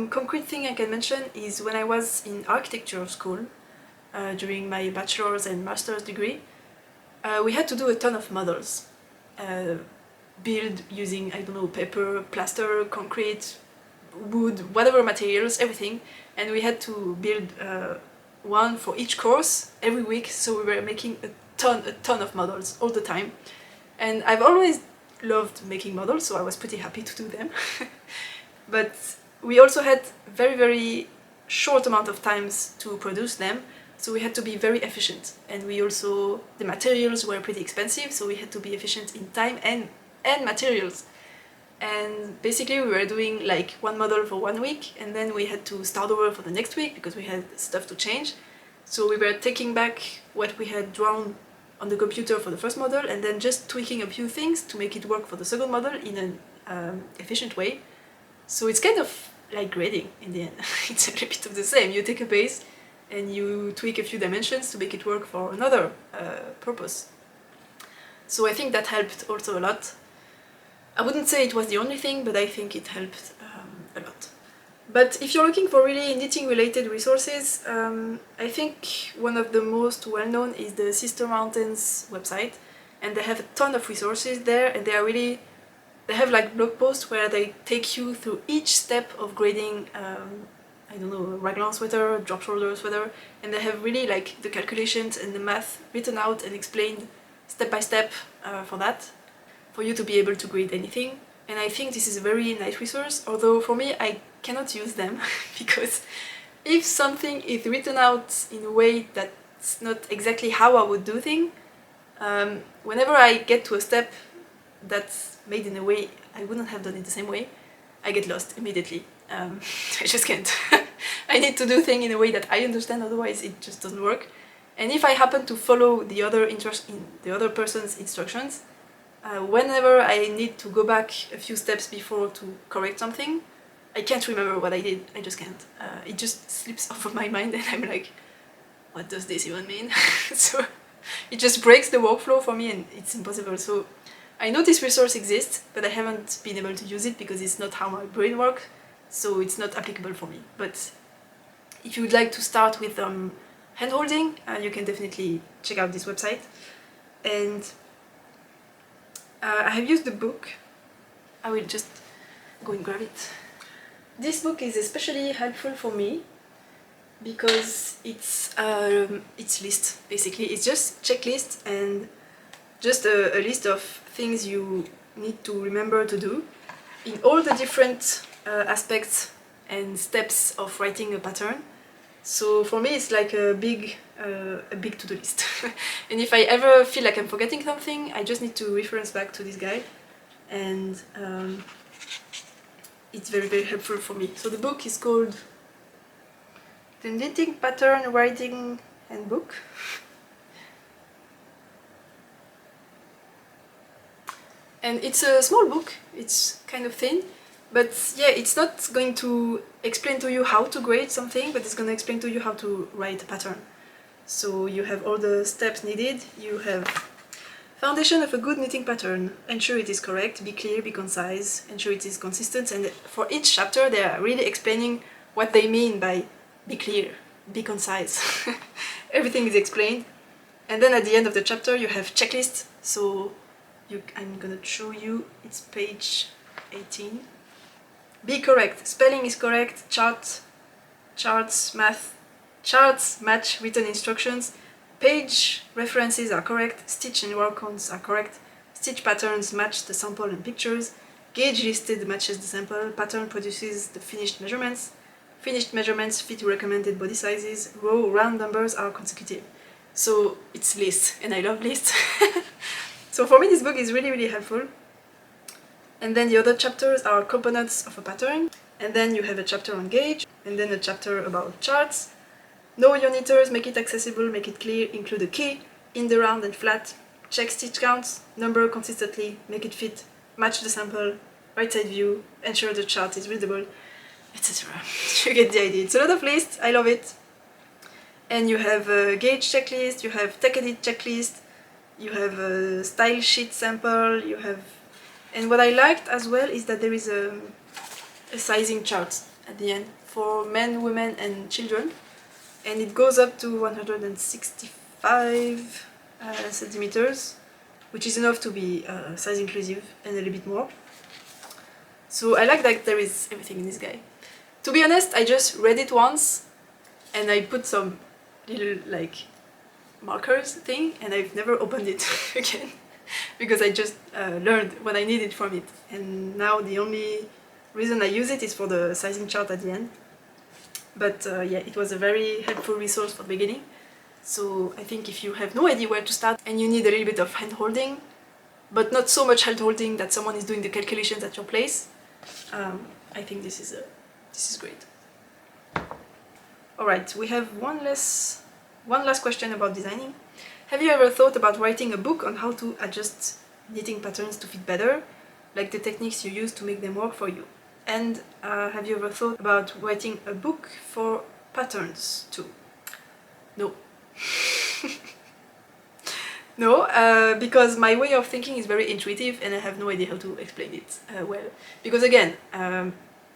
concrete thing I can mention is when I was in architecture school, during my bachelor's and master's degree, we had to do a ton of models. Build using, I don't know, paper, plaster, concrete, wood, whatever materials, everything. And we had to build one for each course every week, so we were making a ton of models all the time. And I've always loved making models, so I was pretty happy to do them. But we also had very short amount of times to produce them, so we had to be very efficient. And the materials were pretty expensive, so we had to be efficient in time and materials. And basically we were doing like one model for 1 week, and then we had to start over for the next week because we had stuff to change. So we were taking back what we had drawn on the computer for the first model and then just tweaking a few things to make it work for the second model in an efficient way. So it's kind of like grading in the end. It's a little bit of the same. You take a base and you tweak a few dimensions to make it work for another purpose. So I think that helped also a lot. I wouldn't say it was the only thing, but I think it helped a lot. But if you're looking for really knitting related resources, I think one of the most well-known is the Sister Mountains website, and they have a ton of resources there, and they are really They have like blog posts where they take you through each step of grading, I don't know, raglan sweater, drop shoulder sweater, and they have really like the calculations and the math written out and explained step by step for that, for you to be able to grade anything. And I think this is a very nice resource, although for me I cannot use them because if something is written out in a way that's not exactly how I would do things, whenever I get to a step that's made in a way I wouldn't have done it the same way, I get lost immediately. I just can't. I need to do things in a way that I understand, otherwise it just doesn't work. And if I happen to follow the other person's instructions, whenever I need to go back a few steps before to correct something, I can't remember what I did. I just can't. It just slips off of my mind and I'm like, what does this even mean? So it just breaks the workflow for me and it's impossible. So I know this resource exists, but I haven't been able to use it because it's not how my brain works, so it's not applicable for me. But if you would like to start with hand-holding, you can definitely check out this website. And I have used the book. I will just go and grab it. This book is especially helpful for me because it's list, basically. It's just checklist and just a list of things you need to remember to do in all the different aspects and steps of writing a pattern. So for me it's like a big to-do list. And if I ever feel like I'm forgetting something, I just need to reference back to this guide, and it's very, very helpful for me. So the book is called The Knitting Pattern Writing Handbook. And it's a small book, it's kind of thin, but yeah, it's not going to explain to you how to grade something, but it's going to explain to you how to write a pattern. So you have all the steps needed. You have foundation of a good knitting pattern. Ensure it is correct, be clear, be concise, ensure it is consistent, and for each chapter they are really explaining what they mean by be clear, be concise. Everything is explained. And then at the end of the chapter you have checklist. So I'm gonna show you, it's page 18. Be correct, spelling is correct, charts match written instructions, page references are correct, stitch and work counts are correct, stitch patterns match the sample and pictures, gauge listed matches the sample, pattern produces the finished measurements fit recommended body sizes, row round numbers are consecutive. So it's lists, and I love lists. So for me this book is really, really helpful. And then the other chapters are components of a pattern, and then you have a chapter on gauge, and then a chapter about charts. Know your knitters, make it accessible, make it clear, include a key, in the round and flat, check stitch counts, number consistently, make it fit, match the sample, right side view, ensure the chart is readable, etc. You get the idea. It's a lot of lists, I love it. And you have a gauge checklist, you have tech edit checklist, you have a style sheet sample, you have... And what I liked as well is that there is a sizing chart at the end for men, women and children, and it goes up to 165 centimeters, which is enough to be size inclusive and a little bit more. So I like that there is everything in this guide. To be honest, I just read it once and I put some little like markers thing, and I've never opened it again because I just learned what I needed from it, and now the only reason I use it is for the sizing chart at the end. But yeah, it was a very helpful resource for the beginning. So I think if you have no idea where to start and you need a little bit of hand holding, but not so much hand holding that someone is doing the calculations at your place, I think this is great. Alright, we have one last question about designing. Have you ever thought about writing a book on how to adjust knitting patterns to fit better, like the techniques you use to make them work for you? And have you ever thought about writing a book for patterns too? No. No, because my way of thinking is very intuitive and I have no idea how to explain it well. Because again,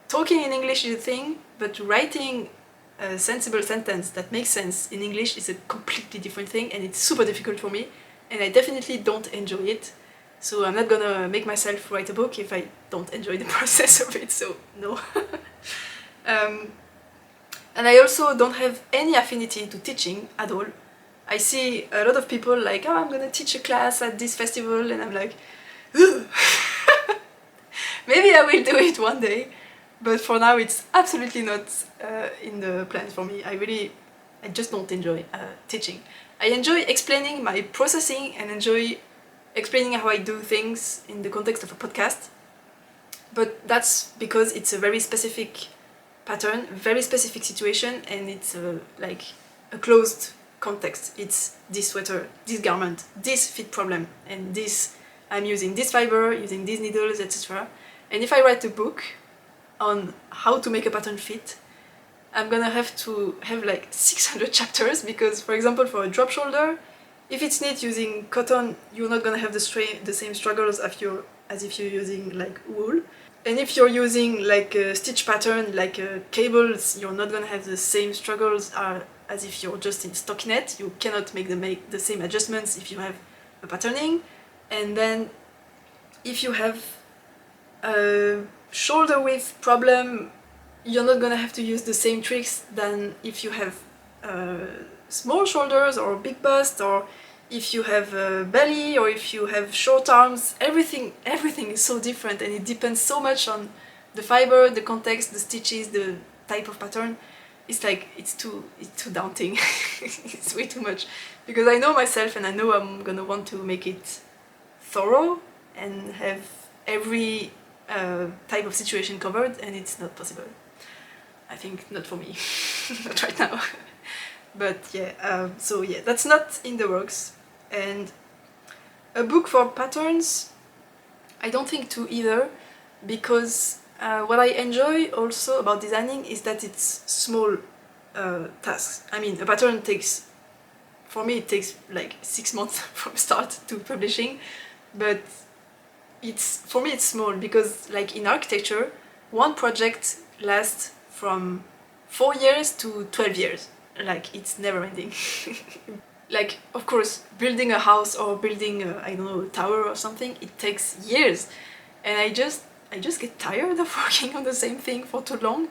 talking in English is a thing, but writing a sensible sentence that makes sense in English is a completely different thing, and it's super difficult for me, and I definitely don't enjoy it. So I'm not gonna make myself write a book if I don't enjoy the process of it, so no. And I also don't have any affinity to teaching at all. I see a lot of people like, oh, I'm gonna teach a class at this festival, and I'm like, ugh. Maybe I will do it one day, but for now it's absolutely not in the plans for me. I just don't enjoy teaching. I enjoy explaining my processing and enjoy explaining how I do things in the context of a podcast, but that's because it's a very specific pattern, very specific situation, and it's like a closed context. It's this sweater, this garment, this fit problem, and this, I'm using this fiber, using these needles, etc. And if I write a book on how to make a pattern fit, I'm gonna have to have like 600 chapters, because for example for a drop shoulder, if it's knit using cotton, you're not gonna have the same struggles as if you're using like wool. And if you're using like a stitch pattern, like cables, you're not gonna have the same struggles as if you're just in stockinette. You cannot make the same adjustments if you have a patterning. And then if you have a shoulder width problem, you're not gonna have to use the same tricks than if you have small shoulders or big bust, or if you have a belly, or if you have short arms. Everything is so different, and it depends so much on the fiber, the context, the stitches, the type of pattern. It's like, it's too daunting. It's way too much, because I know myself and I know I'm gonna want to make it thorough and have every type of situation covered, and it's not possible. I think not for me, not right now. But yeah, so yeah, that's not in the works. And a book for patterns, I don't think to either, because what I enjoy also about designing is that it's small tasks. I mean, a pattern takes, for me it takes like 6 months from start to publishing, but for me it's small, because like in architecture, one project lasts from 4 years to 12 years. Like, it's never ending. Like, of course, building a house or building a, I don't know, a tower or something, it takes years. And I just get tired of working on the same thing for too long.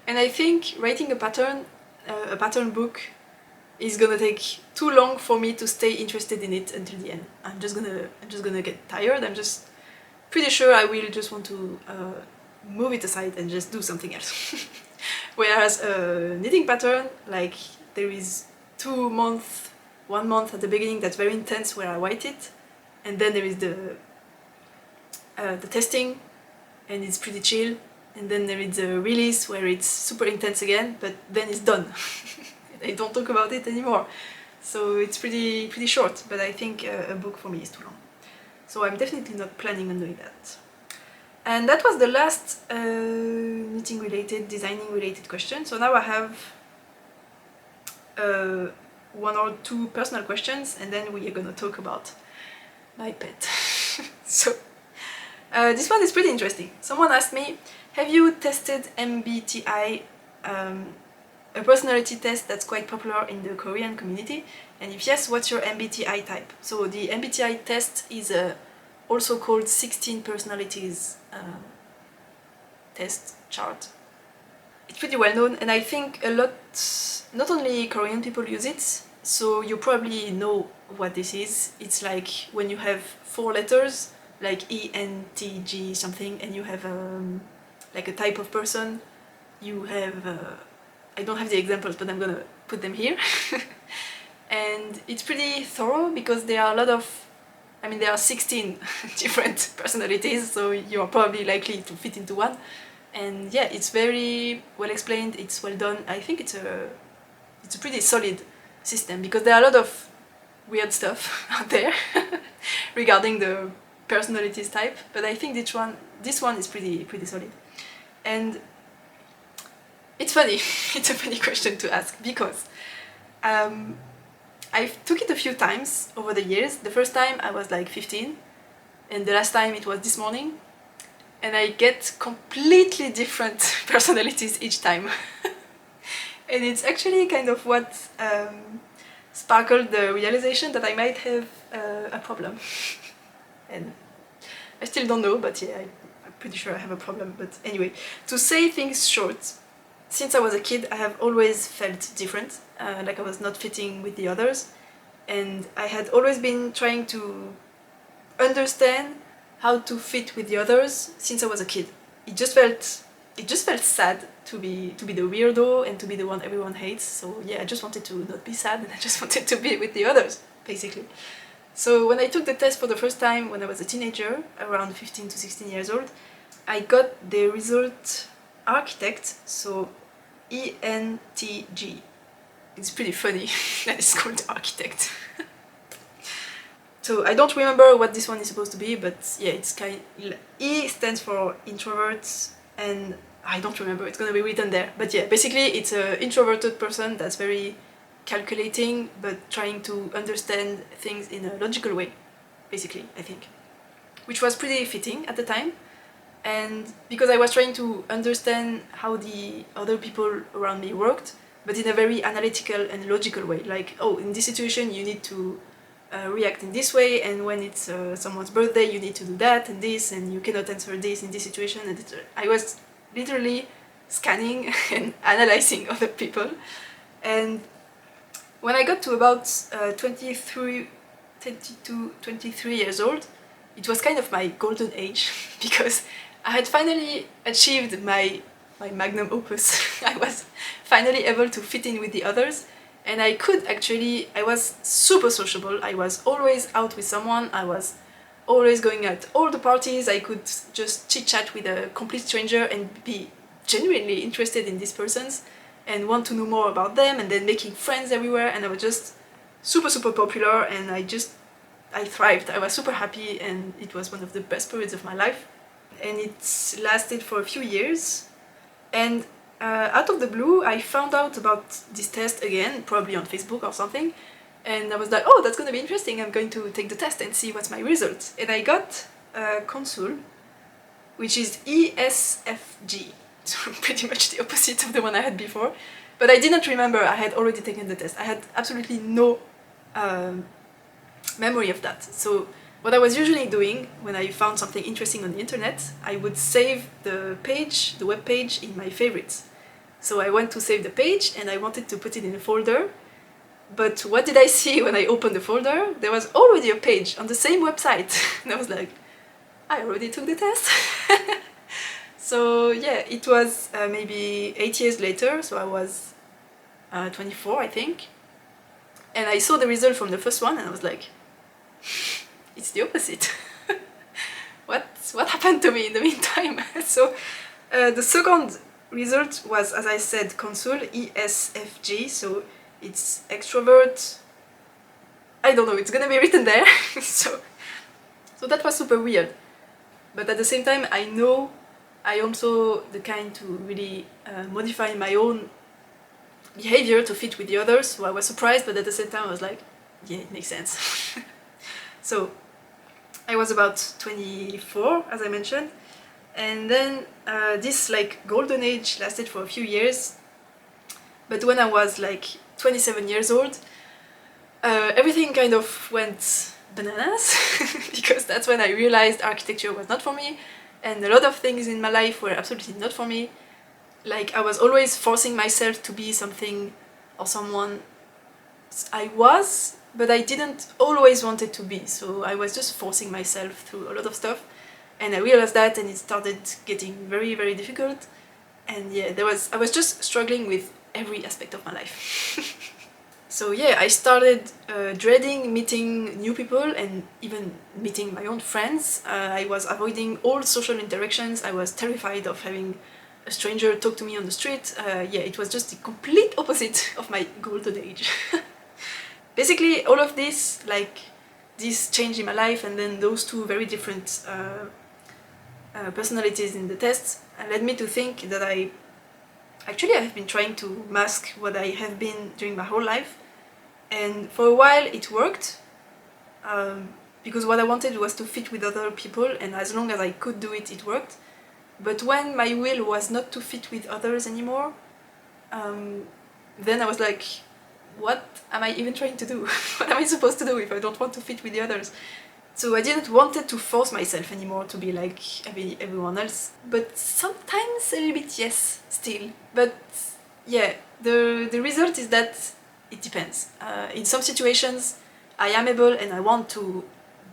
And I think writing a pattern book is gonna take too long for me to stay interested in it until the end. I'm just gonna get tired. I'm just pretty sure I will just want to move it aside and just do something else. Whereas a knitting pattern, like, there is 2 months, 1 month at the beginning that's very intense where I write it, and then there is the testing, and it's pretty chill, and then there is the release where it's super intense again, but then it's done. I don't talk about it anymore. So it's pretty short, but I think a book for me is too long. So I'm definitely not planning on doing that. And that was the last knitting related, designing related question. So now I have 1 or 2 personal questions, and then we are gonna talk about my pet. So this one is pretty interesting. Someone asked me, have you tested MBTI, a personality test that's quite popular in the Korean community? And if yes, what's your MBTI type? So the MBTI test is also called 16 personalities test chart. It's pretty well known, and I think a lot, not only Korean people use it, so you probably know what this is. It's like when you have 4 letters, like E, N, T, G something, and you have like a type of person. You have, I don't have the examples, but I'm gonna put them here. And it's pretty thorough, because there are a lot of, I mean, there are 16 different personalities, so you are probably likely to fit into one. And yeah, it's very well explained, it's well done. I think it's a pretty solid system, because there are a lot of weird stuff out there regarding the personalities type, but I think this one is pretty solid. And it's funny, it's a funny question to ask, because I took it a few times over the years. The first time I was like 15, and the last time it was this morning, and I get completely different personalities each time. And it's actually kind of what sparkled the realization that I might have a problem. And I still don't know, but yeah, I'm pretty sure I have a problem. But anyway, to say things short, since I was a kid, I have always felt different, like I was not fitting with the others, and I had always been trying to understand how to fit with the others since I was a kid. It just felt sad to be the weirdo and to be the one everyone hates. So yeah, I just wanted to not be sad, and I just wanted to be with the others, basically. So when I took the test for the first time when I was a teenager, around 15 to 16 years old, I got the result architect, so ENTG. It's pretty funny that it's called architect. So I don't remember what this one is supposed to be, but yeah, it's E stands for introverts, and I don't remember, it's gonna be written there. But yeah, basically it's an introverted person that's very calculating, but trying to understand things in a logical way, basically, I think. Which was pretty fitting at the time. And because I was trying to understand how the other people around me worked, but in a very analytical and logical way. Like, oh, in this situation you need to react in this way, and when it's someone's birthday you need to do that and this, and you cannot answer this in this situation. And I was literally scanning and analyzing other people. And when I got to about 23 years old, it was kind of my golden age, because I had finally achieved my magnum opus. I was finally able to fit in with the others, and I was super sociable. I was always out with someone, I was always going at all the parties. I could just chit-chat with a complete stranger and be genuinely interested in these persons and want to know more about them, and then making friends everywhere, and I was just super popular, and I thrived. I was super happy, and it was one of the best periods of my life. And it lasted for a few years, and out of the blue I found out about this test again, probably on Facebook or something, and I was like, oh, that's gonna be interesting, I'm going to take the test and see what's my result. And I got consul, which is ESFG, so pretty much the opposite of the one I had before, but I didn't remember I had already taken the test. I had absolutely no memory of that. So what I was usually doing when I found something interesting on the internet, I would save the web page, in my favorites. So I went to save the page and I wanted to put it in a folder, but what did I see when I opened the folder? There was already a page on the same website, and I was like, I already took the test. So yeah, it was maybe 8 years later, so I was 24, I think, and I saw the result from the first one, and I was like, it's the opposite. What happened to me in the meantime? So the second result was, as I said, consul, ESFG, so it's extrovert. I don't know, it's gonna be written there. so that was super weird. But at the same time, I know I also the kind to really modify my own behavior to fit with the others, so I was surprised, but at the same time I was like, yeah, it makes sense. So I was about 24, as I mentioned, and then this like golden age lasted for a few years, but when I was like 27 years old, everything kind of went bananas, because that's when I realized architecture was not for me, and a lot of things in my life were absolutely not for me. Like, I was always forcing myself to be something or someone I was, but I didn't always want it to be, so I was just forcing myself through a lot of stuff, and I realized that, and it started getting very, very difficult, and yeah, I was just struggling with every aspect of my life. So yeah, I started dreading meeting new people and even meeting my own friends. I was avoiding all social interactions. I was terrified of having a stranger talk to me on the street. Yeah, it was just the complete opposite of my golden age. Basically, all of this, like this change in my life, and then those two very different personalities in the tests, led me to think that I've been trying to mask what I have been during my whole life, and for a while it worked, because what I wanted was to fit with other people, and as long as I could do it, it worked. But when my will was not to fit with others anymore, then I was like, what am I even trying to do? What am I supposed to do if I don't want to fit with the others? So I didn't wanted to force myself anymore to be like everyone else. But sometimes a little bit yes, still. But yeah, the result is that it depends. In some situations I am able and I want to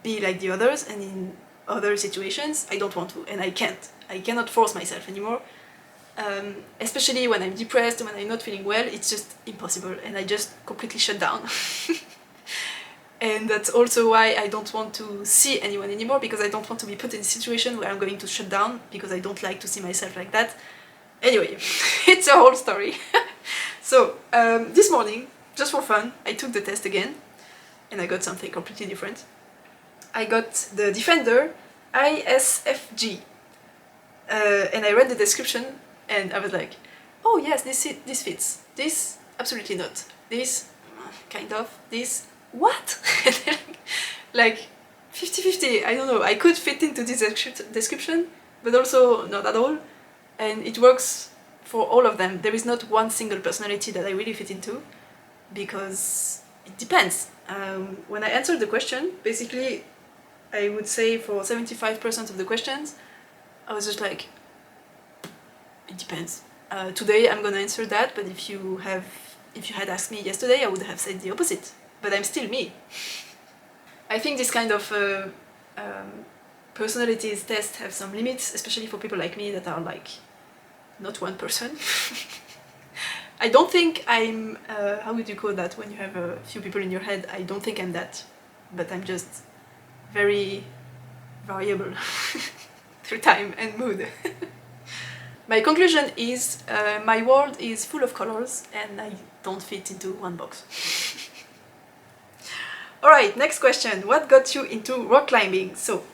be like the others, and in other situations I don't want to and I can't. I cannot force myself anymore. Especially when I'm depressed, when I'm not feeling well, it's just impossible and I just completely shut down. And that's also why I don't want to see anyone anymore, because I don't want to be put in a situation where I'm going to shut down, because I don't like to see myself like that. Anyway, it's a whole story. So, this morning, just for fun, I took the test again, and I got something completely different. I got the Defender ISFG, and I read the description, and I was like, oh yes, this fits. This, absolutely not. This, kind of. This, what? Like 50-50, I don't know. I could fit into this description, but also not at all. And it works for all of them. There is not one single personality that I really fit into, because it depends. When I answered the question, basically, I would say for 75% of the questions, I was just like, it depends. Today I'm gonna answer that, but if you had asked me yesterday, I would have said the opposite. But I'm still me. I think this kind of personalities test have some limits, especially for people like me that are like not one person. I don't think I'm, how would you call that when you have a few people in your head? I don't think I'm that, but I'm just very variable through time and mood. My conclusion is my world is full of colors and I don't fit into one box. Alright, next question. What got you into rock climbing? So,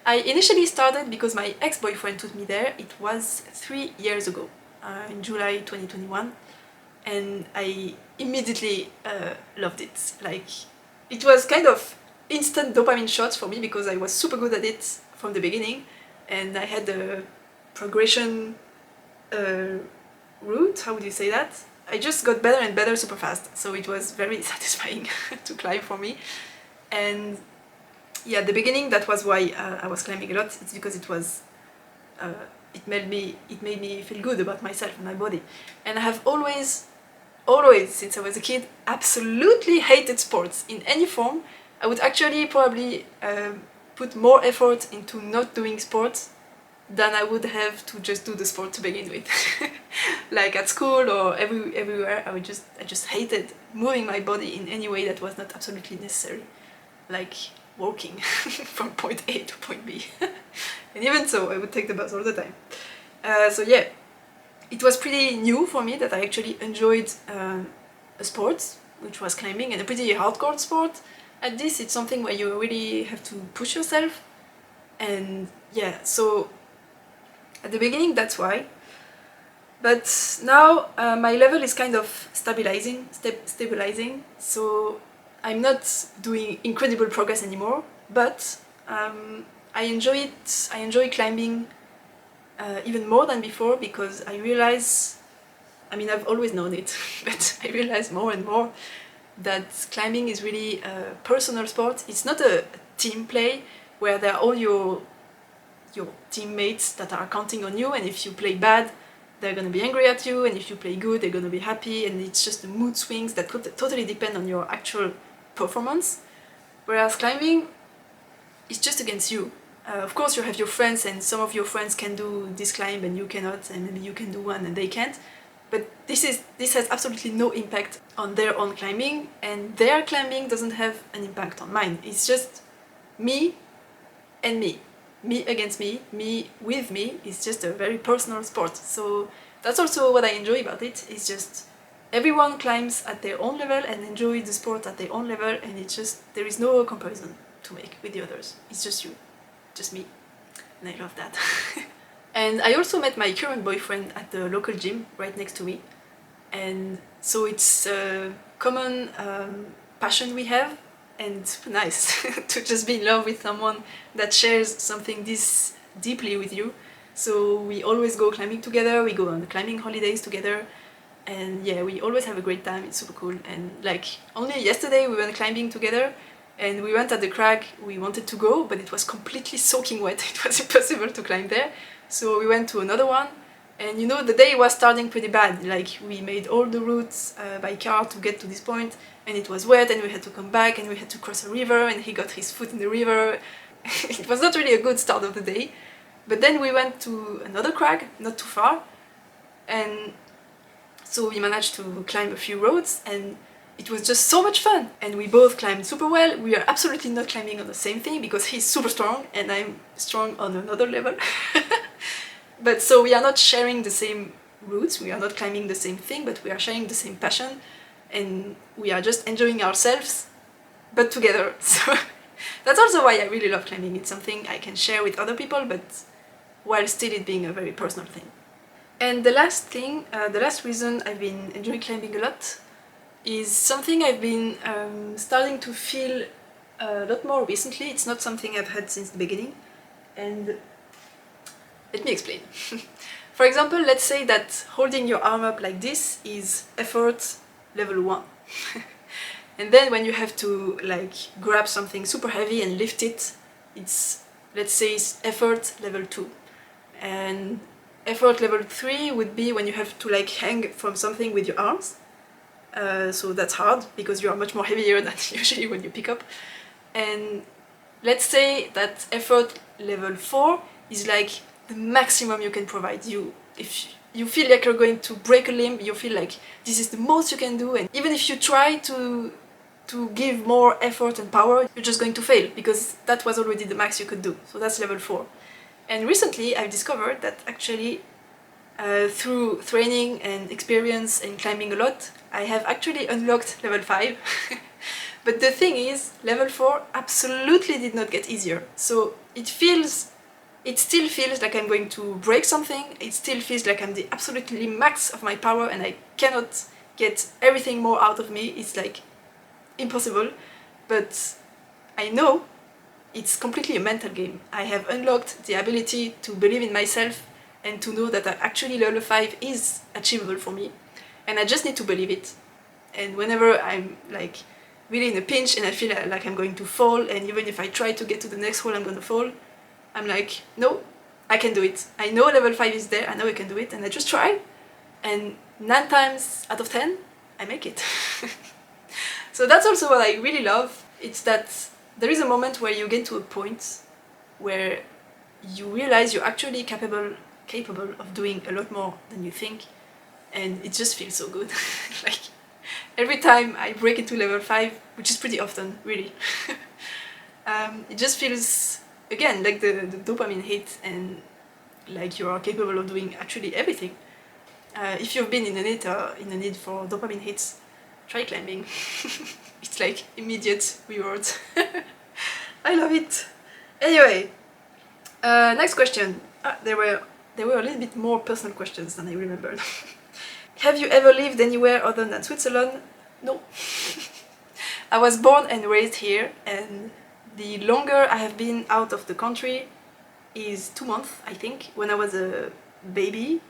I initially started because my ex-boyfriend took me there. It was 3 years ago, in July 2021, and I immediately loved it. Like, it was kind of instant dopamine shots for me because I was super good at it from the beginning, and I had a progression route, how would you say that? I just got better and better super fast, so it was very satisfying to climb for me. And yeah, at the beginning that was why I was climbing a lot. It's because it was it made me feel good about myself and my body. And I have always since I was a kid absolutely hated sports in any form. I would actually probably put more effort into not doing sports than I would have to just do the sport to begin with. Like at school or everywhere, I just hated moving my body in any way that was not absolutely necessary. Like walking from point A to point B. And even so, I would take the bus all the time. So yeah, it was pretty new for me that I actually enjoyed a sport, which was climbing, and a pretty hardcore sport. At this, it's something where you really have to push yourself. And yeah, so at the beginning, that's why. But now my level is kind of stabilizing, so I'm not doing incredible progress anymore, but I enjoy it. I enjoy climbing even more than before, because I realize, I mean, I've always known it, but I realize more and more that climbing is really a personal sport. It's not a team play where there are all your teammates that are counting on you, and if you play bad, they're gonna be angry at you, and if you play good, they're gonna be happy, and it's just the mood swings that totally depend on your actual performance. Whereas climbing is just against you. Of course, you have your friends, and some of your friends can do this climb and you cannot, and maybe you can do one and they can't. But this has absolutely no impact on their own climbing, and their climbing doesn't have an impact on mine. It's just me and me. Me against me, me with me. It's just a very personal sport. So that's also what I enjoy about it. It's just everyone climbs at their own level and enjoy the sport at their own level, and it's just, there is no comparison to make with the others. It's just you, just me, and I love that. And I also met my current boyfriend at the local gym right next to me, and so it's a common passion we have, and it's super nice to just be in love with someone that shares something this deeply with you. So we always go climbing together, we go on climbing holidays together, and yeah, we always have a great time. It's super cool. And like only yesterday we went climbing together, And we went at the crag we wanted to go, but it was completely soaking wet. It was impossible to climb there. So we went to another one, and you know, the day was starting pretty bad. Like, we made all the routes by car to get to this point, and it was wet, and we had to come back, and we had to cross a river, and he got his foot in the river. It was not really a good start of the day. But then we went to another crag, not too far, and so we managed to climb a few roads, and it was just so much fun. And we both climbed super well. We are absolutely not climbing on the same thing because he's super strong and I'm strong on another level. But so we are not sharing the same routes, we are not climbing the same thing, but we are sharing the same passion, and we are just enjoying ourselves, but together. So that's also why I really love climbing. It's something I can share with other people, but while still it being a very personal thing. And the last thing, the last reason I've been enjoying climbing a lot is something I've been starting to feel a lot more recently. It's not something I've had since the beginning, and let me explain. For example, let's say that holding your arm up like this is effort level 1. And then when you have to like grab something super heavy and lift it, it's, let's say, effort level 2. And effort level 3 would be when you have to like hang from something with your arms. So that's hard because you are much more heavier than usually when you pick up. And let's say that effort level 4 is like the maximum you can provide. If you feel like you're going to break a limb, you feel like this is the most you can do, and even if you try to give more effort and power, you're just going to fail because that was already the max you could do. So that's level 4. And recently I've discovered that actually through training and experience and climbing a lot, I have actually unlocked level 5. But the thing is, level 4 absolutely did not get easier. So it still feels like I'm going to break something, it still feels like I'm the absolutely max of my power and I cannot get everything more out of me. It's like impossible, but I know it's completely a mental game. I have unlocked the ability to believe in myself and to know that actually level 5 is achievable for me, and I just need to believe it. And whenever I'm like really in a pinch and I feel like I'm going to fall, and even if I try to get to the next hole I'm going to fall, I'm like, no, I can do it. I know level 5 is there, I know I can do it, and I just try, and 9 times out of 10 I make it. So that's also what I really love. It's that there is a moment where you get to a point where you realize you're actually capable of doing a lot more than you think, and it just feels so good. Like, every time I break into level 5, which is pretty often, really, it just feels, again, like the dopamine hit, and like you are capable of doing actually everything. If you've been in a need for dopamine hits, try climbing. It's like immediate rewards. I love it. Anyway, next question. There were a little bit more personal questions than I remembered. Have you ever lived anywhere other than Switzerland? No. I was born and raised here, and the longer I have been out of the country is 2 months, I think. When I was a baby,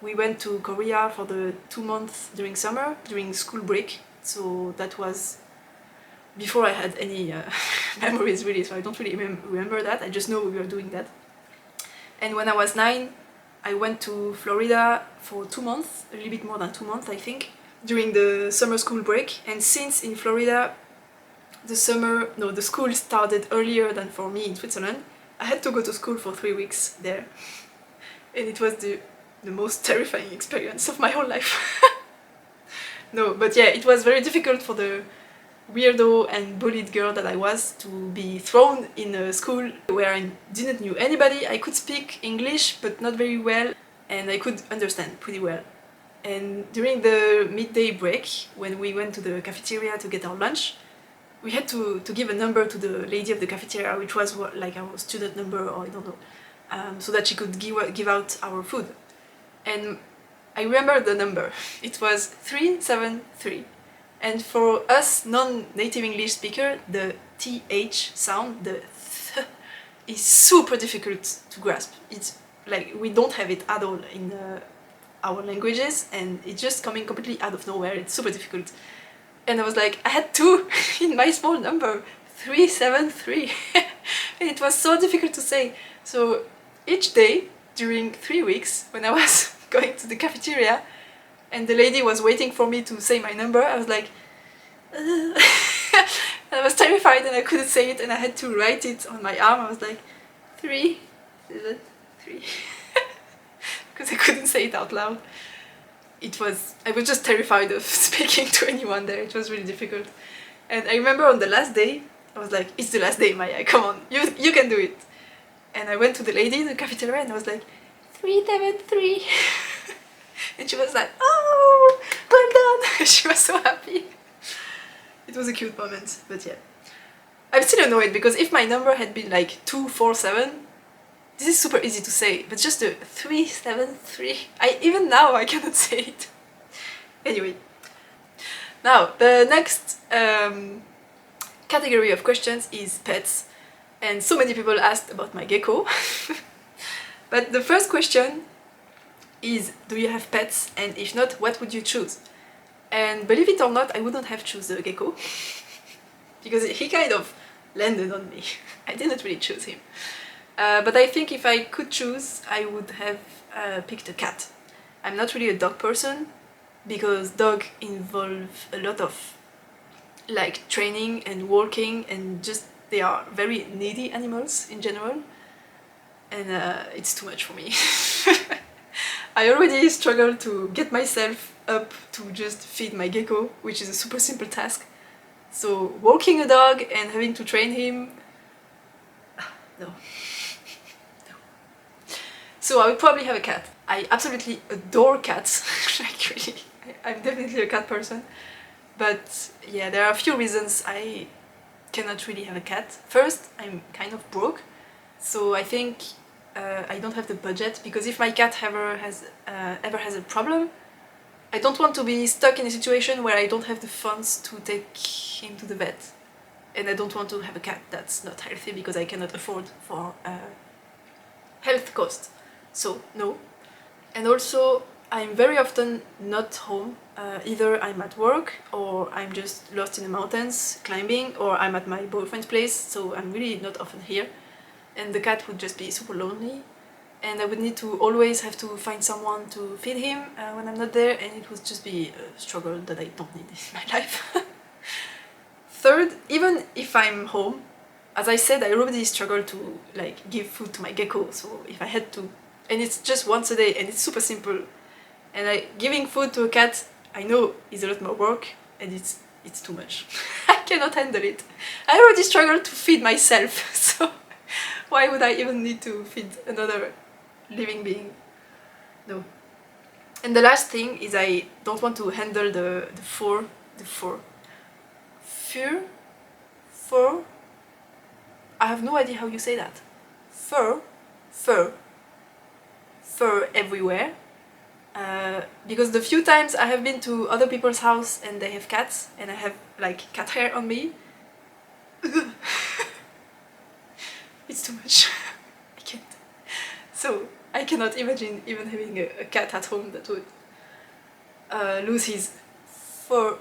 we went to Korea for the 2 months during summer, during school break. So that was before I had any memories, really, so I don't really remember that. I just know we were doing that. And when I was 9, I went to Florida for 2 months, a little bit more than 2 months, I think, during the summer school break. And since in Florida the school started earlier than for me in Switzerland, I had to go to school for 3 weeks there. And it was the most terrifying experience of my whole life. No, but yeah, it was very difficult for the weirdo and bullied girl that I was to be thrown in a school where I didn't know anybody. I could speak English, but not very well, and I could understand pretty well. And during the midday break, when we went to the cafeteria to get our lunch, we had to give a number to the lady of the cafeteria, which was like our student number, or I don't know, so that she could give out our food. And I remember the number. It was 373. And for us non-native English speaker, the TH sound, the th, is super difficult to grasp. It's like we don't have it at all in our languages, and it's just coming completely out of nowhere. It's super difficult. And I was like, I had 2 in my small number. 373. And it was so difficult to say. So each day during 3 weeks, when I was going to the cafeteria and the lady was waiting for me to say my number, I was like, I was terrified and I couldn't say it, and I had to write it on my arm. I was like 373 because I couldn't say it out loud. I was just terrified of speaking to anyone there. It was really difficult. And I remember on the last day, I was like, it's the last day, Maya, come on, you can do it. And I went to the lady in the cafeteria and I was like, 373. And she was like, oh, well done. She was so happy. It was a cute moment, but yeah. I'm still annoyed because if my number had been like 247, this is super easy to say, but just the 373, even now I cannot say it. Anyway, now the next category of questions is pets, and so many people asked about my gecko. But the first question is, do you have pets, and if not, what would you choose? And believe it or not, I wouldn't have chosen the gecko because he kind of landed on me. I didn't really choose him. But I think if I could choose, I would have picked a cat. I'm not really a dog person because dogs involve a lot of like training and walking, and just they are very needy animals in general, and it's too much for me. I already struggle to get myself up to just feed my gecko, which is a super simple task. So walking a dog and having to train him, no. So I would probably have a cat. I absolutely adore cats. Like really, I'm definitely a cat person. But yeah, there are a few reasons I cannot really have a cat. First, I'm kind of broke, so I think I don't have the budget, because if my cat ever has a problem, I don't want to be stuck in a situation where I don't have the funds to take him to the vet. And I don't want to have a cat that's not healthy because I cannot afford for health costs. So no. And also I'm very often not home. Either I'm at work, or I'm just lost in the mountains climbing, or I'm at my boyfriend's place, so I'm really not often here. And the cat would just be super lonely, and I would need to always have to find someone to feed him when I'm not there, and it would just be a struggle that I don't need in my life. Third, even if I'm home, as I said, I already struggle to like give food to my gecko, so if I had to, and it's just once a day and it's super simple, and giving food to a cat, I know is a lot more work, and it's too much. I cannot handle it. I already struggle to feed myself, so why would I even need to feed another living being? No. And the last thing is I don't want to handle the fur, I have no idea how you say that. Fur everywhere. Because the few times I have been to other people's house and they have cats, and I have like cat hair on me, it's too much. I can't. So I cannot imagine even having a cat at home that would lose his fur,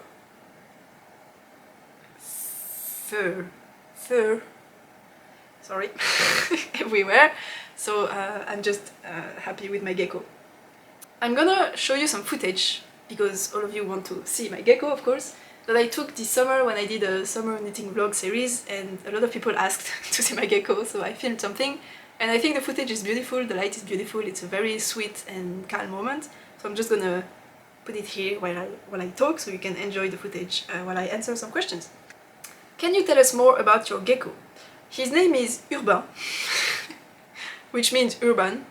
sorry, everywhere. So I'm just happy with my gecko. I'm gonna show you some footage, because all of you want to see my gecko, of course, that I took this summer when I did a summer knitting vlog series, and a lot of people asked to see my gecko, so I filmed something, and I think the footage is beautiful, the light is beautiful, it's a very sweet and calm moment, so I'm just gonna put it here while I talk, so you can enjoy the footage while I answer some questions. Can you tell us more about your gecko? His name is Urbain, which means urban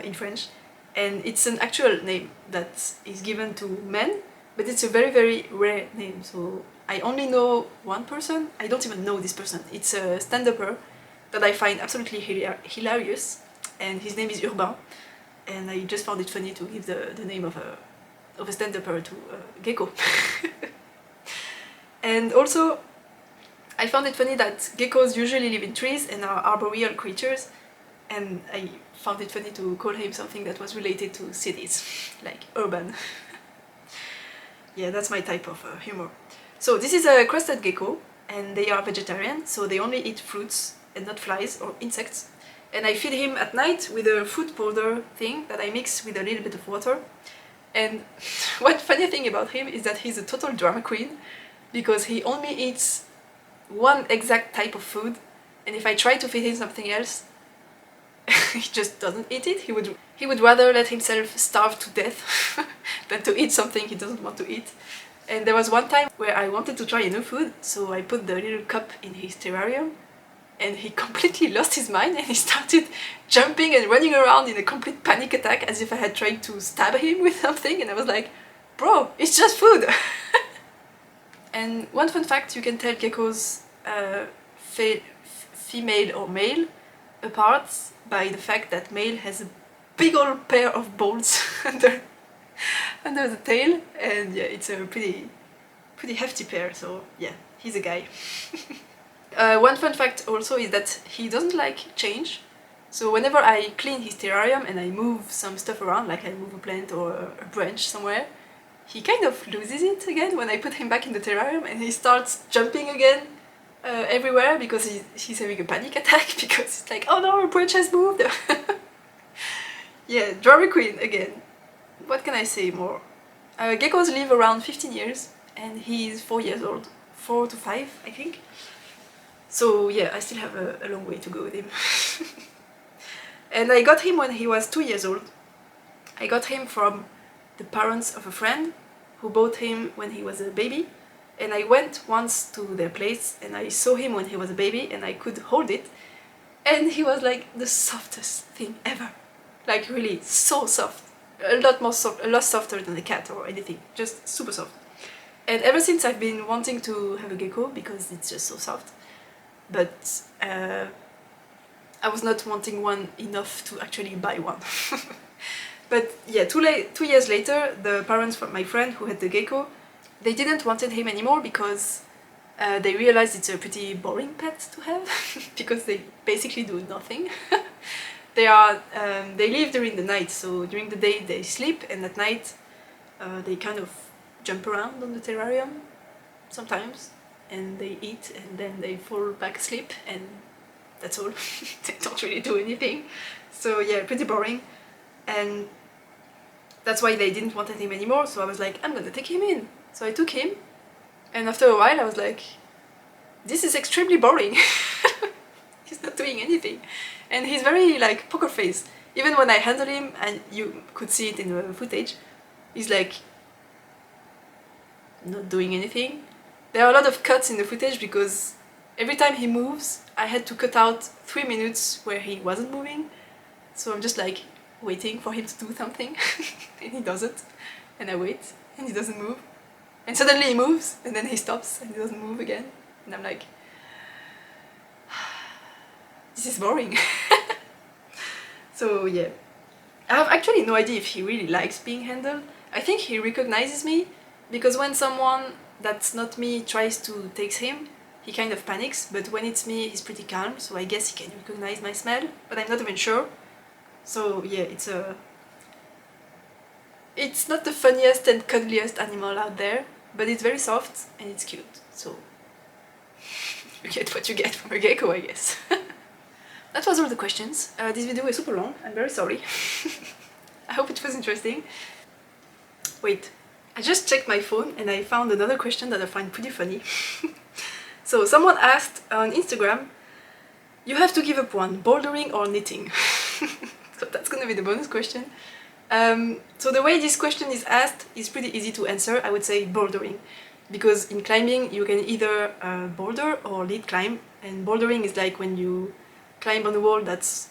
in French, and it's an actual name that is given to men, but it's a very, very rare name. So I only know one person, I don't even know this person. It's a stand-upper that I find absolutely hilarious, and his name is Urbain, and I just found it funny to give the name of a stand-upper to a gecko. And also, I found it funny that geckos usually live in trees and are arboreal creatures, and I found it funny to call him something that was related to cities, like urban. Yeah, that's my type of humor. So this is a crested gecko. and they are vegetarian, so they only eat fruits and not flies or insects. And I feed him at night with a food powder thing that I mix with a little bit of water. And one funny thing about him is that he's a total drama queen, because he only eats one exact type of food, and if I try to feed him something else, he just doesn't eat it. He would rather let himself starve to death than to eat something he doesn't want to eat. And there was one time where I wanted to try a new food, so I put the little cup in his terrarium, and he completely lost his mind and he started jumping and running around in a complete panic attack as if I had tried to stab him with something, and I was like, bro, it's just food! And one fun fact, you can tell geckos female or male apart by the fact that male has a big old pair of balls under the tail, and yeah, it's a pretty hefty pair, so yeah, he's a guy. One fun fact also is that he doesn't like change, so whenever I clean his terrarium and I move some stuff around, like I move a plant or a branch somewhere, he kind of loses it again when I put him back in the terrarium, and he starts jumping again everywhere because he's having a panic attack because it's like, oh no, a branch has moved! Yeah, drama queen again. What can I say more? Geckos live around 15 years and he's 4 years old. 4 to 5, I think. So yeah, I still have a long way to go with him. And I got him when he was 2 years old. I got him from the parents of a friend who bought him when he was a baby. And I went once to their place and I saw him when he was a baby and I could hold it. And he was like the softest thing ever. Like really so soft. A lot softer than a cat or anything. Just super soft. And ever since I've been wanting to have a gecko because it's just so soft. But I was not wanting one enough to actually buy one. But yeah, 2 years later, the parents of my friend who had the gecko, they didn't want him anymore because they realized it's a pretty boring pet to have because they basically do nothing. They live during the night, so during the day they sleep, and at night they kind of jump around on the terrarium sometimes, and they eat, and then they fall back asleep, and that's all. They don't really do anything. So yeah, pretty boring. And that's why they didn't want him anymore, so I was like, I'm gonna take him in. So I took him, and after a while I was like, this is extremely boring. He's not doing anything. And he's very like poker face. Even when I handle him, and you could see it in the footage, he's like not doing anything. There are a lot of cuts in the footage because every time he moves, I had to cut out 3 minutes where he wasn't moving. So I'm just like waiting for him to do something, and he doesn't. And I wait, and he doesn't move. And suddenly he moves, and then he stops, and he doesn't move again. And I'm like, this is boring. So yeah, I have actually no idea if he really likes being handled. I think he recognizes me, because when someone that's not me tries to take him, he kind of panics, but when it's me, he's pretty calm, so I guess he can recognize my smell, but I'm not even sure. So yeah, it's not the funniest and cuddliest animal out there, but it's very soft and it's cute, so you get what you get from a gecko, I guess. That was all the questions. This video is super long, I'm very sorry. I hope it was interesting. Wait, I just checked my phone and I found another question that I find pretty funny. So someone asked on Instagram, you have to give up one, bouldering or knitting? So that's gonna be the bonus question. So the way this question is asked is pretty easy to answer. I would say bouldering, because in climbing you can either boulder or lead climb, and bouldering is like when you climb on a wall that's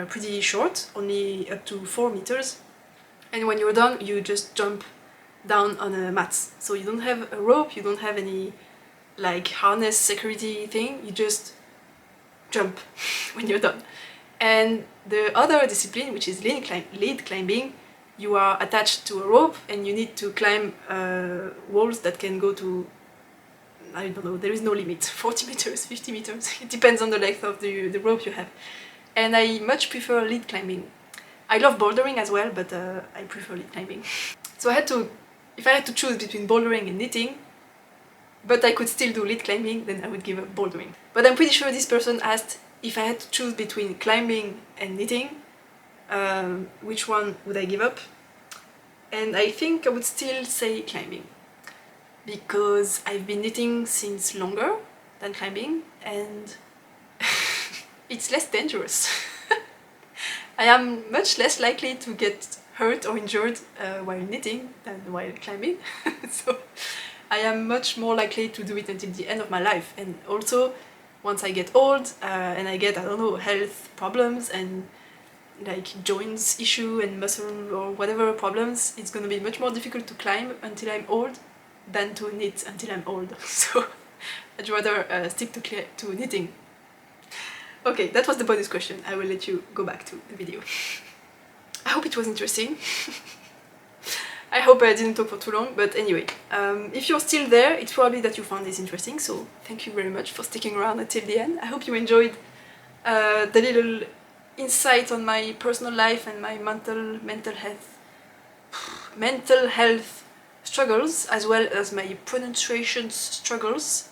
pretty short, only up to 4 meters, and when you're done you just jump down on a mat. So you don't have a rope, you don't have any like harness security thing, you just jump when you're done. And the other discipline, which is lead climbing, you are attached to a rope and you need to climb walls that can go to, I don't know, there is no limit, 40 meters, 50 meters, it depends on the length of the rope you have. And I much prefer lead climbing. I love bouldering as well, but I prefer lead climbing. So if I had to choose between bouldering and knitting, but I could still do lead climbing, then I would give up bouldering. But I'm pretty sure this person asked if I had to choose between climbing and knitting, which one would I give up? And I think I would still say climbing, because I've been knitting since longer than climbing, and it's less dangerous. I am much less likely to get hurt or injured while knitting than while climbing. So I am much more likely to do it until the end of my life. And also, once I get old and I get, I don't know, health problems and like joints issue and muscle or whatever problems, it's gonna be much more difficult to climb until I'm old than to knit until I'm old. So I'd rather stick to knitting. Okay, that was the bonus question. I will let you go back to the video. I hope it was interesting. I hope I didn't talk for too long, but anyway, if you're still there, it's probably that you found this interesting, so thank you very much for sticking around until the end. I hope you enjoyed the little insight on my personal life and my mental health struggles, as well as my pronunciation struggles.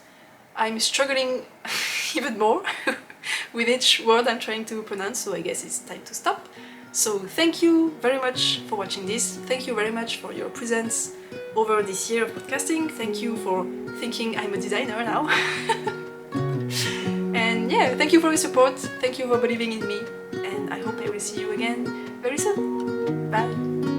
I'm struggling even more with each word I'm trying to pronounce, so I guess it's time to stop. So thank you very much for watching this. Thank you very much for your presence over this year of podcasting. Thank you for thinking I'm a designer now. And yeah, thank you for your support. Thank you for believing in me. And I hope I will see you again very soon. Bye.